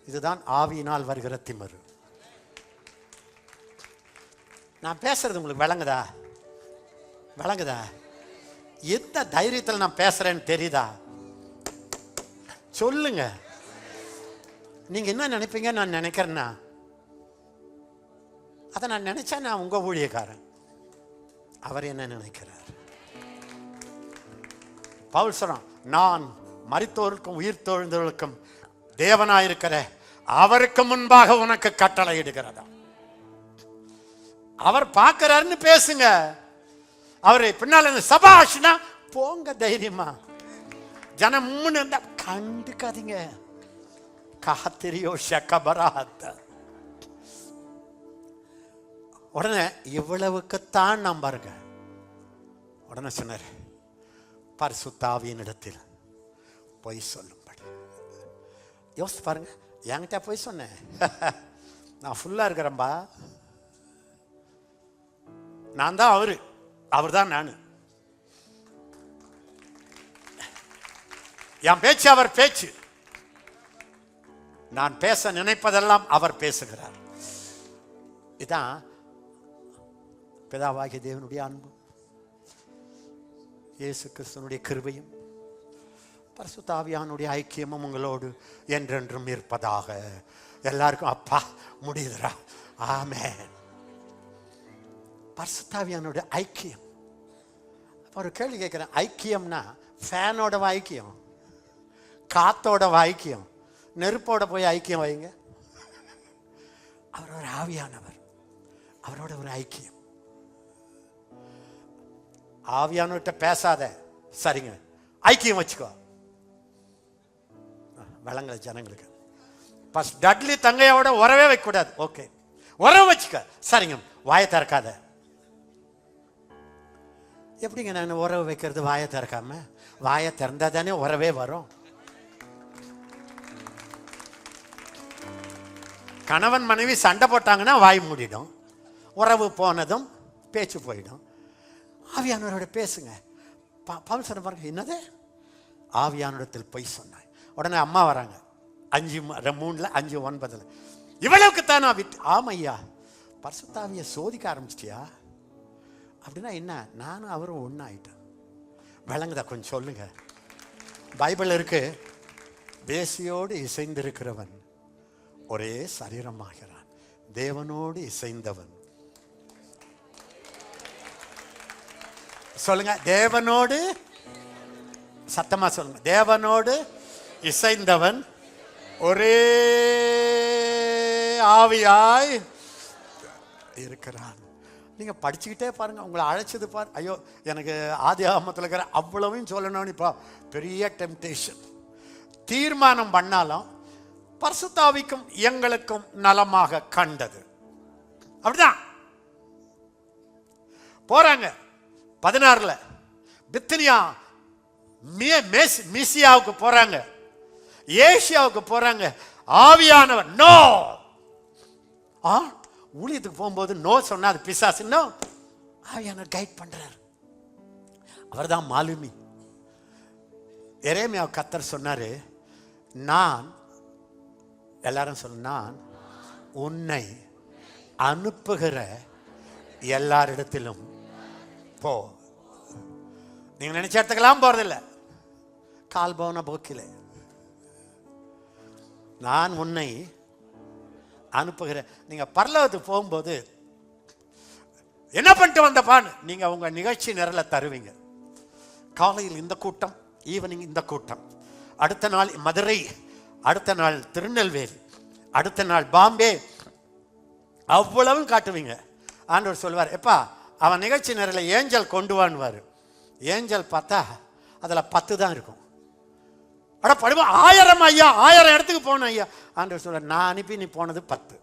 இதுதான் ஆவியினால் வருகிற திமிரு. நான் பேசுறது உங்களுக்கு விளங்குதா? விளங்குதா? எந்த தைரியத்தில் நான் பேசுறேன்னு தெரியுதா? சொல்லுங்க. நீங்க என்ன நினைப்பீங்க நான் நினைக்கிறேன்னா, அதை நான் நினைச்சா நான் உங்க ஊழியக்காரன். அவர் என்ன நினைக்கிறார்? பவுல் சொல்றான், நான் மரித்தோருக்கும் உயிர் தோழ்ந்தவர்களுக்கும் தேவனாயிருக்கிற அவருக்கு முன்பாக உனக்கு கட்டளை இடுகிறதா. அவர் பார்க்கிறாருன்னு பேசுங்க. அவரு பின்னால சபாஷ்னா போங்க தைரியமா. ஜனம் இருந்தா கண்டுக்காதீங்க. காத்திரியோ ஷக்கபராத்த. உடனே இவ்வளவுக்குத்தான் நாம் பாருங்க. உடனே சொன்னார், பரிசுத்த ஆவியினிடத்தில் பொய் சொல்லும்படி. யோசித்து பாருங்க, என்கிட்ட போய் சொன்னேன், நான் ஃபுல்லா இருக்கிறேன்பா. நான் தான் அவரு, அவர் தான் நான். என் பேச்சு அவர் பேச்சு. நான் பேச நினைப்பதெல்லாம் அவர் பேசுகிறார். இதான் பிதாவாகிய தேவனுடைய அன்பும் இயேசு கிறிஸ்துவினுடைய கிருபையும் பரிசுத்த ஆவியானுடைய ஐக்கியமும் உங்களோடு என்றென்றும் இருப்பதாக. எல்லாருக்கும் அப்பா முடியுதுரா, ஆமென். பரிசுத்த ஆவியானுடைய ஐக்கியம். ஒரு கேள்வி கேட்கிறேன், ஐக்கியம்னா ஃபேனோட ஐக்கியம், காத்தோட ஐக்கியம், நெருப்போட போய் ஐக்கியம் வைங்க. அவர் ஒரு ஆவியானவர், அவரோட ஒரு ஐக்கியம். ஆவியானவர்கிட்ட பேசாத, சரிங்க, ஐக்கியம் வச்சுக்கோ. வளங்கள ஜனங்களுக்கு டட்லி தங்கையோட உறவே வைக்க கூடாது. ஓகே, உறவு வச்சுக்க, சரிங்க, வாயை திறக்காத. எப்படிங்க நான் உறவு வைக்கிறது வாயை திறக்காம? வாயை திறந்தா தானே உறவே வரும். கணவன் மனைவி சண்டை போட்டாங்கன்னா வாய் மூடிடும், உறவு போனதும் பேச்சு போயிடும். ஆவியானவரோட பேசுங்க. பவுல் சொன்ன பாருங்க, என்னது ஆவியானவரிடத்தில் பொய் சொன்னாய். உடனே அம்மா வராங்க, 5:3-5:9. இவ்வளவுக்குத்தான் நான் விட்டு. ஆமையா, பரிசுத்தாவிய சோதிக்க ஆரம்பிச்சிட்டியா? அப்படின்னா என்ன? நானும் அவரும் ஒன்னாயிட்டேன். விளங்குதா? கொஞ்சம் சொல்லுங்க. பைபிள் இருக்கு, வேசியோடு இசைந்திருக்கிறவன் ஒரே சரீரமாகிறான், தேவனோடு இசைந்தவன். சொல்லுங்க, தேவனோடு, சத்தமா சொல்லுங்க, தேவனோடு இசைந்தவன் ஒரே ஆவியாய் இருக்கிறான். நீங்க படிச்சுக்கிட்டே பாருங்க, உங்களை அழைச்சது பாரு. ஐயோ, எனக்கு ஆதி ஆகமத்தில் இருக்கிற அவ்வளவையும் சொல்லணும்னு இப்போ பெரிய டெம்டேஷன். தீர்மானம் பண்ணாலும் பரிசுத்தாவிக்கும் எங்களுக்கும் நலமாக கண்டது. அப்படிதான் போறாங்க. 16 பித்தினியா மீசியாவுக்கு போறாங்க, ஏசியாவுக்கு போறாங்க. ஆவியானவர் நோ. ஊழியத்துக்கு போகும்போது நோ சொன்னா அது பிசாசு. நோ, ஆவியானவர் கைட் பண்றார். அவர் தான் மாலுமி. எரேமியா கர்த்தர் சொன்னாரு, நான் எல்லாரும் சொல்ல, நான் உன்னை அனுப்புகிற எல்லாரிடத்திலும் போ. நீங்க நினைச்ச இடத்துக்கெல்லாம் போறதில்லை, கால் போன போக்கில. நான் உன்னை அனுப்புகிறேன். நீங்க பரலோகத்துக்கு போகும்போது என்ன பண்ணிட்டு வந்தப்பான்னு நீங்க உங்க நிகழ்ச்சி நிரல தருவீங்க. காலையில் இந்த கூட்டம், ஈவினிங் இந்த கூட்டம், அடுத்த நாள் மதுரை, அடுத்த நாள் திருநெல்வேலி, அடுத்த நாள் பாம்பே, அவ்வளவும் காட்டுவீங்க. ஆண்டவர் சொல்வார், எப்பா அவன் நிகழ்ச்சி நிரல ஏஞ்சல் கொண்டு வான்வார். ஏஞ்சல் பார்த்தா அதுல 10 தான் இருக்கும். அட படுவா 1000 ஐயா, 1000 இடத்துக்கு போன ஐயா. ஆண்டவர் சொல்ற, நான் அனுப்பி நீ போனது 10.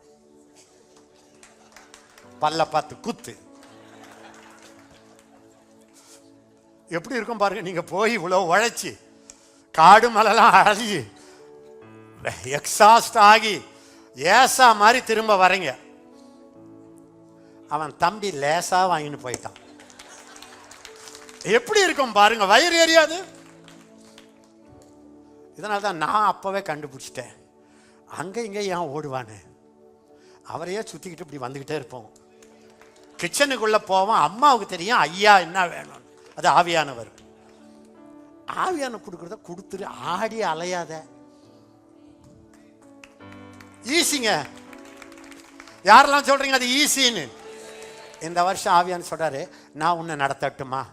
பல்ல பார்த்து குத்து. எப்படி இருக்கும் பாருங்க. நீங்க போய் இவ்வளவு உழைச்சி காடு மலைலாம் அழகி எக்ஸாஸ்ட் ஆகி ஏசா மாதிரி திரும்ப வரீங்க. அவன் தம்பி லேசா வாங்கின்னு போயிட்டான். எப்படி இருக்கும் பாருங்க, வயிறு எரியாது. இதனால தான் நான் அப்பவே கண்டுபிடிச்சிட்டேன், அங்க இங்க ஏன் ஓடுவானு. அவரையே சுத்திக்கிட்டு இப்படி வந்துகிட்டே இருப்போம். கிச்சனுக்குள்ள போவோம், அம்மாவுக்கு தெரியும் ஐயா என்ன வேணும். அது ஆவியானவர். ஆவியான கொடுக்கறத கொடுத்துரு, ஆடி அலையாத. ஈஸிங்க. யாரெல்லாம் சொல்றீங்க அது ஈஸின்னு? இந்த வருஷம் ஆவியான்னு சொல்றாரு, நான் உன்னை நடத்தட்டுமா,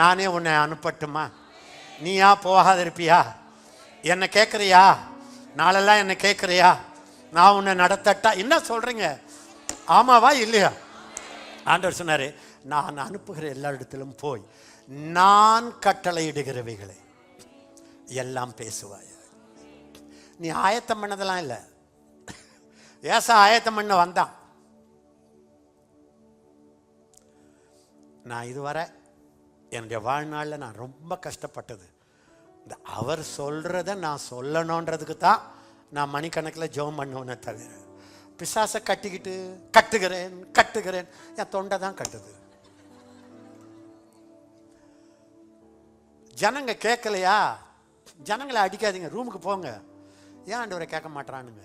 நானே உன்னை அனுப்பட்டுமா, நீயா போகாத இருப்பியா, என்ன கேட்குறியா, நாளெல்லாம் என்ன கேட்குறியா, நான் உன்னை நடத்தட்டா? என்ன சொல்றீங்க, ஆமாவா இல்லையா? ஆண்டவர் சொன்னாரு, நான் அனுப்புகிற எல்லா இடத்திலும் போய் நான் கட்டளையிடுகிறவைகளை எல்லாம் பேசுவாய். நீ ஆயத்தம் பண்ணதெல்லாம் இல்லை. ஏசா ஆயத்தம் பண்ண வந்தான். நான் இதுவரை என்னுடைய வாழ்நாளில் நான் ரொம்ப கஷ்டப்பட்டது இந்த அவர் சொல்றத நான் சொல்லணுன்றதுக்கு தான் நான் மணிக்கணக்கில் ஜெபம் பண்ணுவேனே தவிர, பிசாசை கட்டிக்கிட்டு கட்டுகிறேன் என் தொண்டை தான் கட்டுது. ஜனங்க கேட்கலையா, ஜனங்களை அடிக்காதீங்க, ரூமுக்கு போங்க. ஏன் ஆண்டவரை கேட்க மாட்டானுங்க?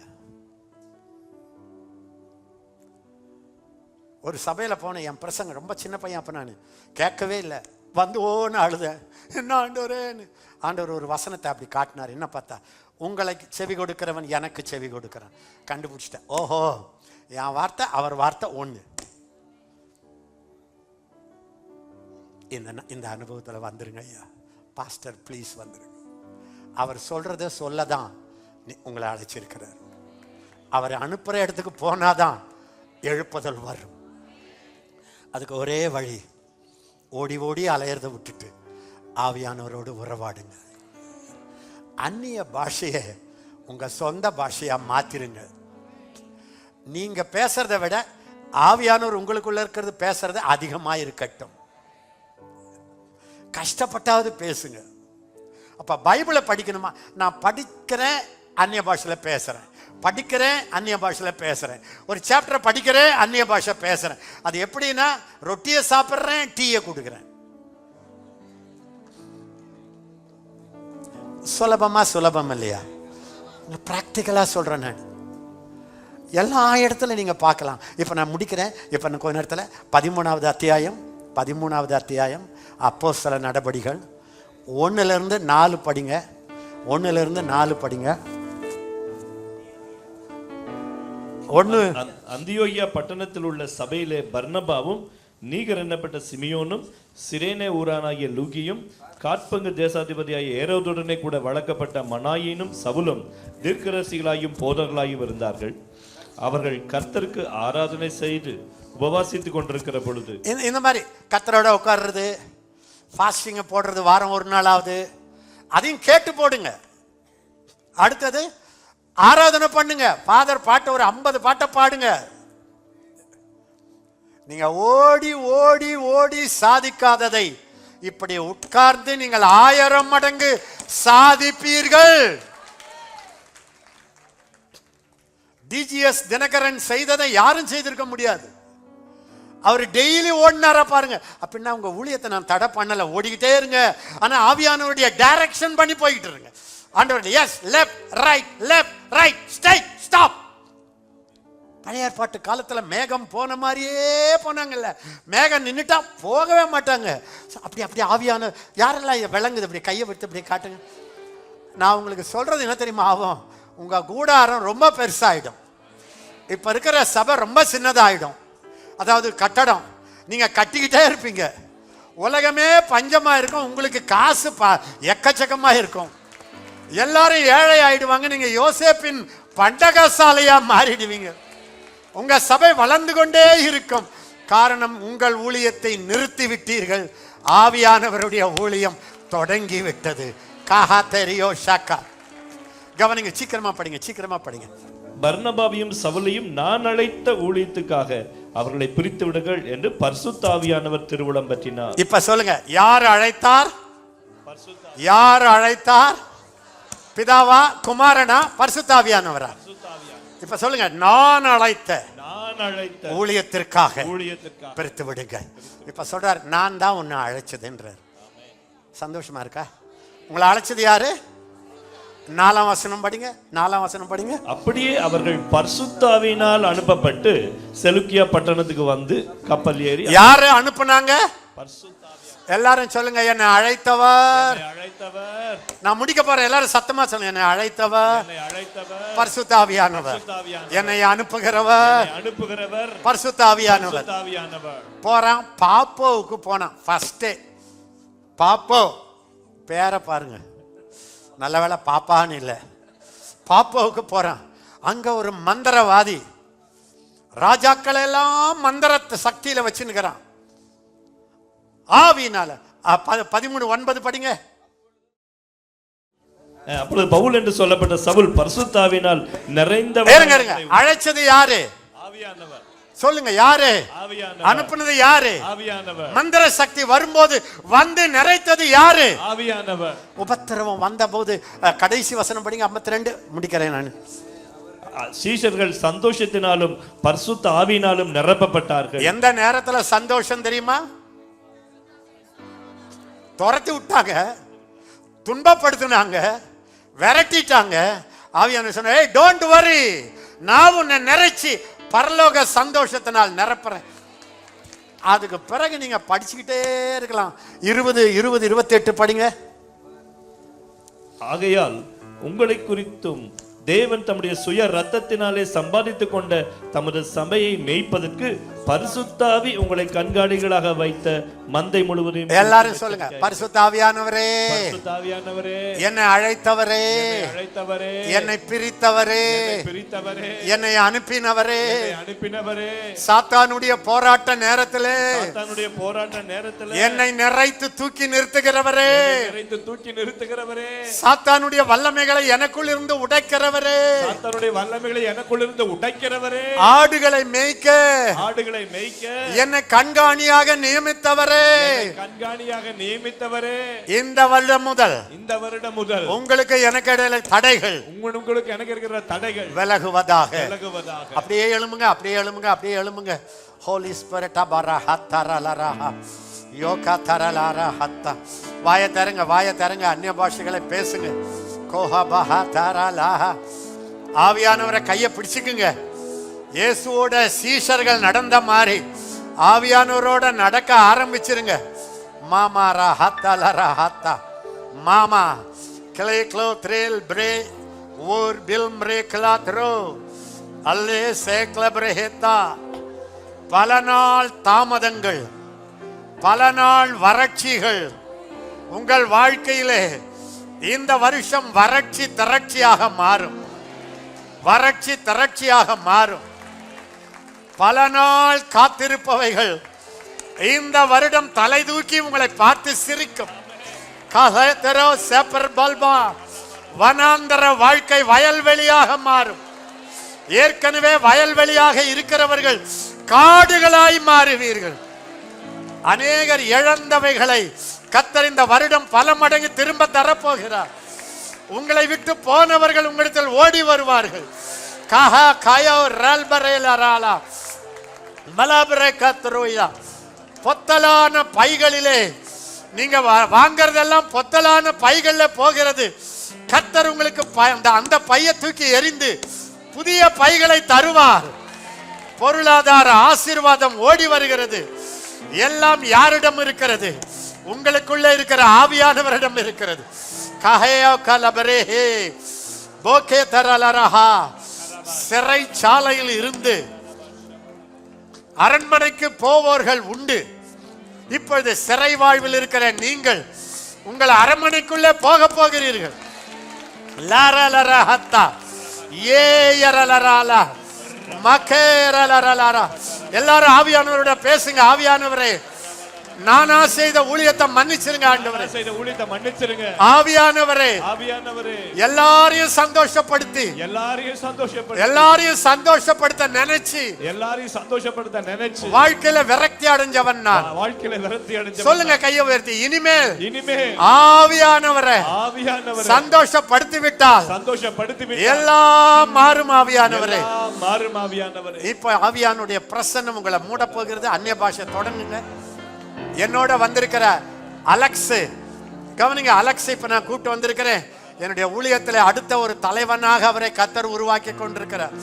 ஒரு சபையில் போனேன், என் பிரசங்க ரொம்ப சின்ன பையன், அப்போ நான் கேட்கவே இல்லை, வந்து ஓன்னு அழுதேன். என்ன ஆண்டவரேன்னு. ஆண்டவர் ஒரு வசனத்தை அப்படி காட்டினார். என்ன பார்த்தா, உங்களை செவி கொடுக்கிறவன் எனக்கு செவி கொடுக்கிறான். கண்டுபிடிச்சிட்டேன். ஓஹோ, என் வார்த்தை அவர் வார்த்தை ஒன்று. இந்த அனுபவத்தில் வந்துருங்க ஐயா, பாஸ்டர் ப்ளீஸ் வந்துருங்க. அவர் சொல்றத சொல்லதான் உங்களை அழைச்சிருக்கிறார். அவரை அனுப்புற இடத்துக்கு போனாதான் எழுப்புதல் வரும். அதுக்கு ஒரே வழி, ஓடி ஓடி அலையறத விட்டுட்டு ஆவியானவரோடு உறவாடுங்க. அந்நிய பாஷையை உங்க சொந்த பாஷையா மாத்திருங்க. நீங்க பேசுறதை விட ஆவியானவர் உங்களுக்குள்ள இருக்கிறது பேசுறது அதிகமா இருக்கட்டும். கஷ்டப்பட்டாவது பேசுங்க. அப்ப பைபிளை படிக்கணுமா? நான் படிக்கிறேன், அந்நிய பாஷையில பேசுறேன், படிக்கிறேன், அந்நிய பாஷையில பேசுறேன், ஒரு சாப்டரை படிக்கிறேன், அந்நிய பாஷை பேசுறேன். அது எப்படின்னா, ரொட்டியை சாப்பிட்றேன், டீயை கொடுக்குறேன். சுலபம் இல்லையா? பிராக்டிக்கலா சொல்றேன் நான். எல்லா இடத்துல நீங்க பார்க்கலாம். இப்ப நான் முடிக்கிறேன். இப்ப நான் கொஞ்ச நேரத்தில் 13வது அத்தியாயம் அப்போஸ்தல நடபடிகள் 1 to 4 படிங்க. 1 to 4 படிங்க. அந்தியோகியா பட்டணத்தில் உள்ள சபையிலே பர்னபாவும் நீகர் என்னப்பட்ட சிமியோனும் சிரேனே ஊரானாகிய லூகியும் காட்பங்கு தேசாதிபதியாகிய ஏரோதுடனே கூட வளர்க்கப்பட்ட மனாயினும் சவுலும் தீர்க்கரசிகளாயும் போதர்களாயும் இருந்தார்கள். அவர்கள் கர்த்தருக்கு ஆராதனை செய்து உபவாசித்துக் கொண்டிருக்கிற பொழுது இந்த மாதிரி கர்த்தரோட உட்கார்றது, ஃபாஸ்டிங்கை போடுறது, வாரம் ஒரு நாளாவது, அதையும் கேட்டு போடுங்க. அடுத்தது ஆராதனை பண்ணுங்க. ஃபாதர் பாட்டை ஒரு 50 பாட்டை பாடுங்க. நீங்க ஓடி ஓடி ஓடி சாதிக்காததை இப்படி உட்கார்ந்து நீங்கள் 1000 மடங்கு சாதிப்பீர்கள். டிஜிஎஸ் தினகரன் செய்ததை யாரும் செய்திருக்க முடியாது. அவர் டெய்லி ஓடினாரா பாருங்க. அப்படின்னா உங்க ஊழியத்தை நான் தடை பண்ணல, ஓடிக்கிட்டே இருங்க. ஆனா ஆவியானவருடைய டைரக்ஷன் பண்ணி போயிட்டு இருங்க. ஆண்டவர் yes left right straight stop. பழைய ஏற்பாட்டு காலத்துல மேகம் போன மாதிரியே போனாங்கல்ல. மேகம் நின்றுட்டா போகவே மாட்டாங்க. அப்படி அப்படி ஆவியான யாரெல்லாம் விளங்குது அப்படி கையை விட்டு அப்படி காட்டுங்க. நான் உங்களுக்கு சொல்றது என்ன தெரியுமா ஆகும், உங்க கூடாரம் ரொம்ப பெருசாயிடும். இப்ப இருக்கிற சபை ரொம்ப சின்னதாயிடும். அதாவது கட்டடம் நீங்க கட்டிக்கிட்டே இருப்பீங்க. உலகமே பஞ்சமா இருக்கும், உங்களுக்கு காசு எக்கச்சக்கமா இருக்கும். எல்லாரும் ஏழை ஆயிடுவாங்க. நீங்க யோசேப்பின் பண்டகசாலையா மாறிடுவீங்க. உங்க சபை வளர்ந்து கொண்டே இருக்கும். காரணம், உங்கள் ஊழியத்தை நிறுத்தி விட்டீர்கள். ஆவியானவருடைய ஊழியம் தொடங்கி விட்டது. காஹா தெரியோ ஷாக்கா. கவனிங்க, சீக்கிரமா படிங்க, சீக்கிரமா படிங்க. பர்னபாவையும் சவுலையும் நான் அழைத்த ஊழியத்துக்காக அவர்களை பிரித்து விடுங்கள் என்று பரிசுத்த ஆவியானவர் திருவுளம் பற்றினார். இப்ப சொல்லுங்க, யார் அழைத்தார்? யார் அழைத்தார்? பிதாவா, குமாரனா, பரிசுத்த ஆவியானவரா? இப்ப சொல்லுங்க, நான் அழைத்த ஊழியத்திற்காக பிரித்து விடுங்க. இப்ப சொல்றார், நான் தான் உன்னை அழைச்சதுன்றார். சந்தோஷமா இருக்கா? உங்களை அழைச்சது யாரு? 4ஆம் வசனம் படிங்க, 4ஆம் வசனம் படிங்க. அப்படியே அவர்கள் பரிசுத்தாவியினால் அனுப்பப்பட்டு செலுக்கியா பட்டணத்துக்கு வந்து கப்பல் ஏறி. யாரு அனுப்புனாங்க? எல்லாரும் சொல்லுங்க, என்னை அழைத்தவர். நான் முடிக்க போறேன், எல்லாரும் சத்தமா சொல்லுங்க, என்னை அழைத்தவர் பரிசுத்த ஆவியானவர், என்னை அனுப்புகிறவர் பரிசுத்த ஆவியானவர். போறான், பாப்போவுக்கு போனான். ஃபர்ஸ்டே பாப்போ பேரை பாருங்க, நல்ல வேளை பாப்பான்னு இல்லை. பாப்போவுக்கு போறான். அங்க ஒரு மந்திரவாதி ராஜாக்கள் எல்லாம் மந்திர சக்தியில வச்சுன்னுக்கிறான். ஆவியினால 13:9 படிங்க. அப்பொழுது பவுல் என்று சொல்லப்பட்ட சவுல் பரிசுத்தாவினால் நிறைந்தவர். அழைச்சது யாரு? ஆவியானவர். சொல்லுங்க, யாரு அனுப்புனது? யாரு? மந்திர சக்தி வரும்போது வந்து நிறைத்தது யாரு? ஆவியானவர். உபத்திரவம் வந்த போது கடைசி வசனம் படிங்க, 52 முடிக்கிறேன் நான். சீஷர்கள் சந்தோஷத்தினாலும் பரிசுத்த ஆவியினாலும் நிரப்பப்பட்டார்கள். எந்த நேரத்துல சந்தோஷம் தெரியுமா? துரத்தி விட்டாங்க, துன்பப்படுத்தினாங்க, விரட்டிட்டாங்க. ஆவியானவர் சொன்னார், ஏய் டோன்ட் வரி, நான் உன்னை நிறைச்சி பரலோக சந்தோஷத்தினால் நிரப்புறேன். அதுக்கு பிறகு நீங்க படிச்சுக்கிட்டே இருக்கலாம். 20, 28 படிங்க. ஆகையால் உங்களை குறித்தும் தேவன் தம்முடைய சுய ரத்தத்தினாலே சம்பாதித்துக் கொண்ட தமது சபையை மேய்ப்பதற்கு பரிசுத்த ஆவி உங்களை கண்காணிகளாக வைத்த மந்தை முழுவதையும். எல்லாரும் சொல்லுங்க, பரிசுத்த ஆவியானவரே, என்னை அழைத்தவரே, என்னை பிரித்தவரே, என்னை அனுப்பினவரே, சாத்தானுடைய போராட்ட நேரத்திலே என்னை நிறைத்து தூக்கி நிறுத்துகிறவரே, சாத்தானுடைய வல்லமைகளை எனக்குள் இருந்து உடைக்கிறவரே, ஆடுகளை மேய்க்க என்னை கண்காணியாக நியமித்தவரே, இந்த வருடம் முதல் உங்களுக்கு எனக்கு இடையில தடைகள் விலகுவதாக. அப்படியே எழுமுங்க, அப்படியே எழுமுங்க, அப்படியே எழுமுங்க. ஹோலி ஸ்பிரிட் யோகா தரலாரா ஹத்தா. வாய தருங்க, வாய தருங்க, அந்நிய பாஷைகளை பேசுங்க. ஆவியானவரை கையை பிடிச்சுக்குங்க. இயேசுவோட சீஷர்கள் நடந்த மாதிரி ஆவியானவரோட நடக்க ஆரம்பிச்சிருங்க. மாமா ரா ஹத்தா லரா ஹத்தா மாமா கிளே க்ளோ த்ரேல் பிரே ஓர் பில் ம்ரே கிளாத்ரோ அல்லே சேக்லப்ரே ஹேத்தா. பல நாள் தாமதங்கள், பல நாள் வறட்சிகள் உங்கள் வாழ்க்கையிலே இந்த வருஷம் வறட்சி திரட்சியாக மாறும். வறட்சி திரட்சியாக மாறும். பல நாள் காத்திருப்பவைகள் இந்த வருடம் தலை தூக்கி உங்களை பார்த்து சிரிக்கும். வனாந்தர வாழ்க்கை வயல்வெளியாக மாறும். ஏற்கனவே வயல்வெளியாக இருக்கிறவர்கள் காடுகளாய் மாறுவீர்கள். அநேகர் இழந்தவைகளை கர்த்தர் இந்த வருடம் பல மடங்கு திரும்ப தரப்போகிறார். உங்களை விட்டு போனவர்கள் உங்களிடத்தில் ஓடி வருவார்கள். கஹா கயோ ரல்பரேலராலா மலபரே கத்ரோயா. பொத்தலான பைகளிலே நீங்க வாங்கறதெல்லாம் பொத்தலான பைகள்ல போகிறது. கர்த்தர் உங்களுக்கு அந்த பையை தூக்கி எறிந்து புதிய பைகளை தருவார். பொருளாதார ஆசீர்வாதம் ஓடி வருகிறது. எல்லாம் யாரிடம் இருக்கிறது? உங்களுக்குள்ள இருக்கிற ஆவியானவரிடம் இருக்கிறது. கஹயோ கலபரே போகே தரலரஹா. சிறைச்சாலையில் இருந்து அரண்மனைக்கு போவோர்கள் உண்டு. இப்பொழுது சிறை வாழ்வில் இருக்கிற நீங்கள் உங்கள் அரண்மனைக்குள்ளே போக போகிறீர்கள். எல்லாரும் ஆவியானவரோட பேசுங்க. ஆவியானவரே, நானா செய்த ஊழியத்தை மன்னிச்சிருங்க. ஆண்டவரே, செய்த ஊழியத்தை மன்னிச்சிருங்க. ஆவியானவரே, ஆவியானவரே, எல்லாரையும் சந்தோஷப்படுத்தி எல்லாரையும் சந்தோஷப்படுத்த நினைச்சு வாழ்க்கையில விரக்தி அடைஞ்சவன் நான். சொல்லுங்க, கையை உயர்த்தி. இனிமேல் ஆவியானவரை சந்தோஷப்படுத்தி விட்டால் எல்லாம் மாறும். ஆவியானவரே, இப்ப ஆவியானுடைய பிரசன்னம் உங்களை மூட போகிறது. அந்நிய பாஷை தொடங்குங்க. என்னோட வந்திருக்கிற அலெக்ஸ், கவனிங்க. அலெக்ஸ் இப்ப நான் கூப்பிட்டு வந்திருக்கிறேன். என்னுடைய ஊழியத்தில் அடுத்த ஒரு தலைவனாக அவரை கர்த்தர் உருவாக்கி கொண்டிருக்கிறார்.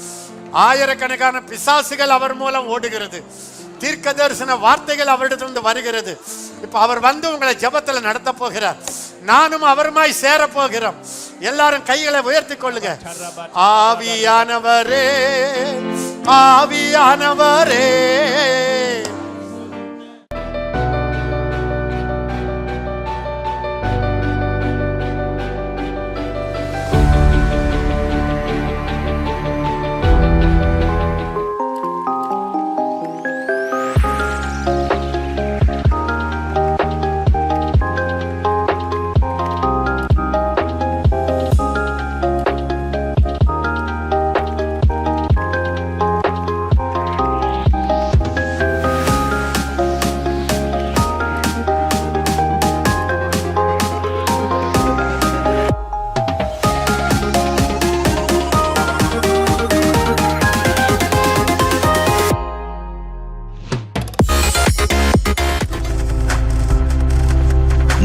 ஆயிரக்கணக்கான பிசாசுகள் அவர் மூலம் ஓடுகிறது. தீர்க்க தரிசன வார்த்தைகள் அவரிடத்திலிருந்து வருகிறது. இப்ப அவர் வந்து உங்களை ஜெபத்துல நடத்த போகிறார். நானும் அவருமாய் சேர போகிறோம். எல்லாரும் கைகளை உயர்த்தி கொள்ளுங்க. ஆவியானவரே, ஆவியானவரே.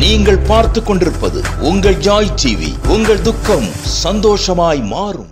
நீங்கள் பார்த்து கொண்டிருப்பது உங்கள் ஜாய் டிவி. உங்கள் துக்கம் சந்தோஷமாய் மாறும்.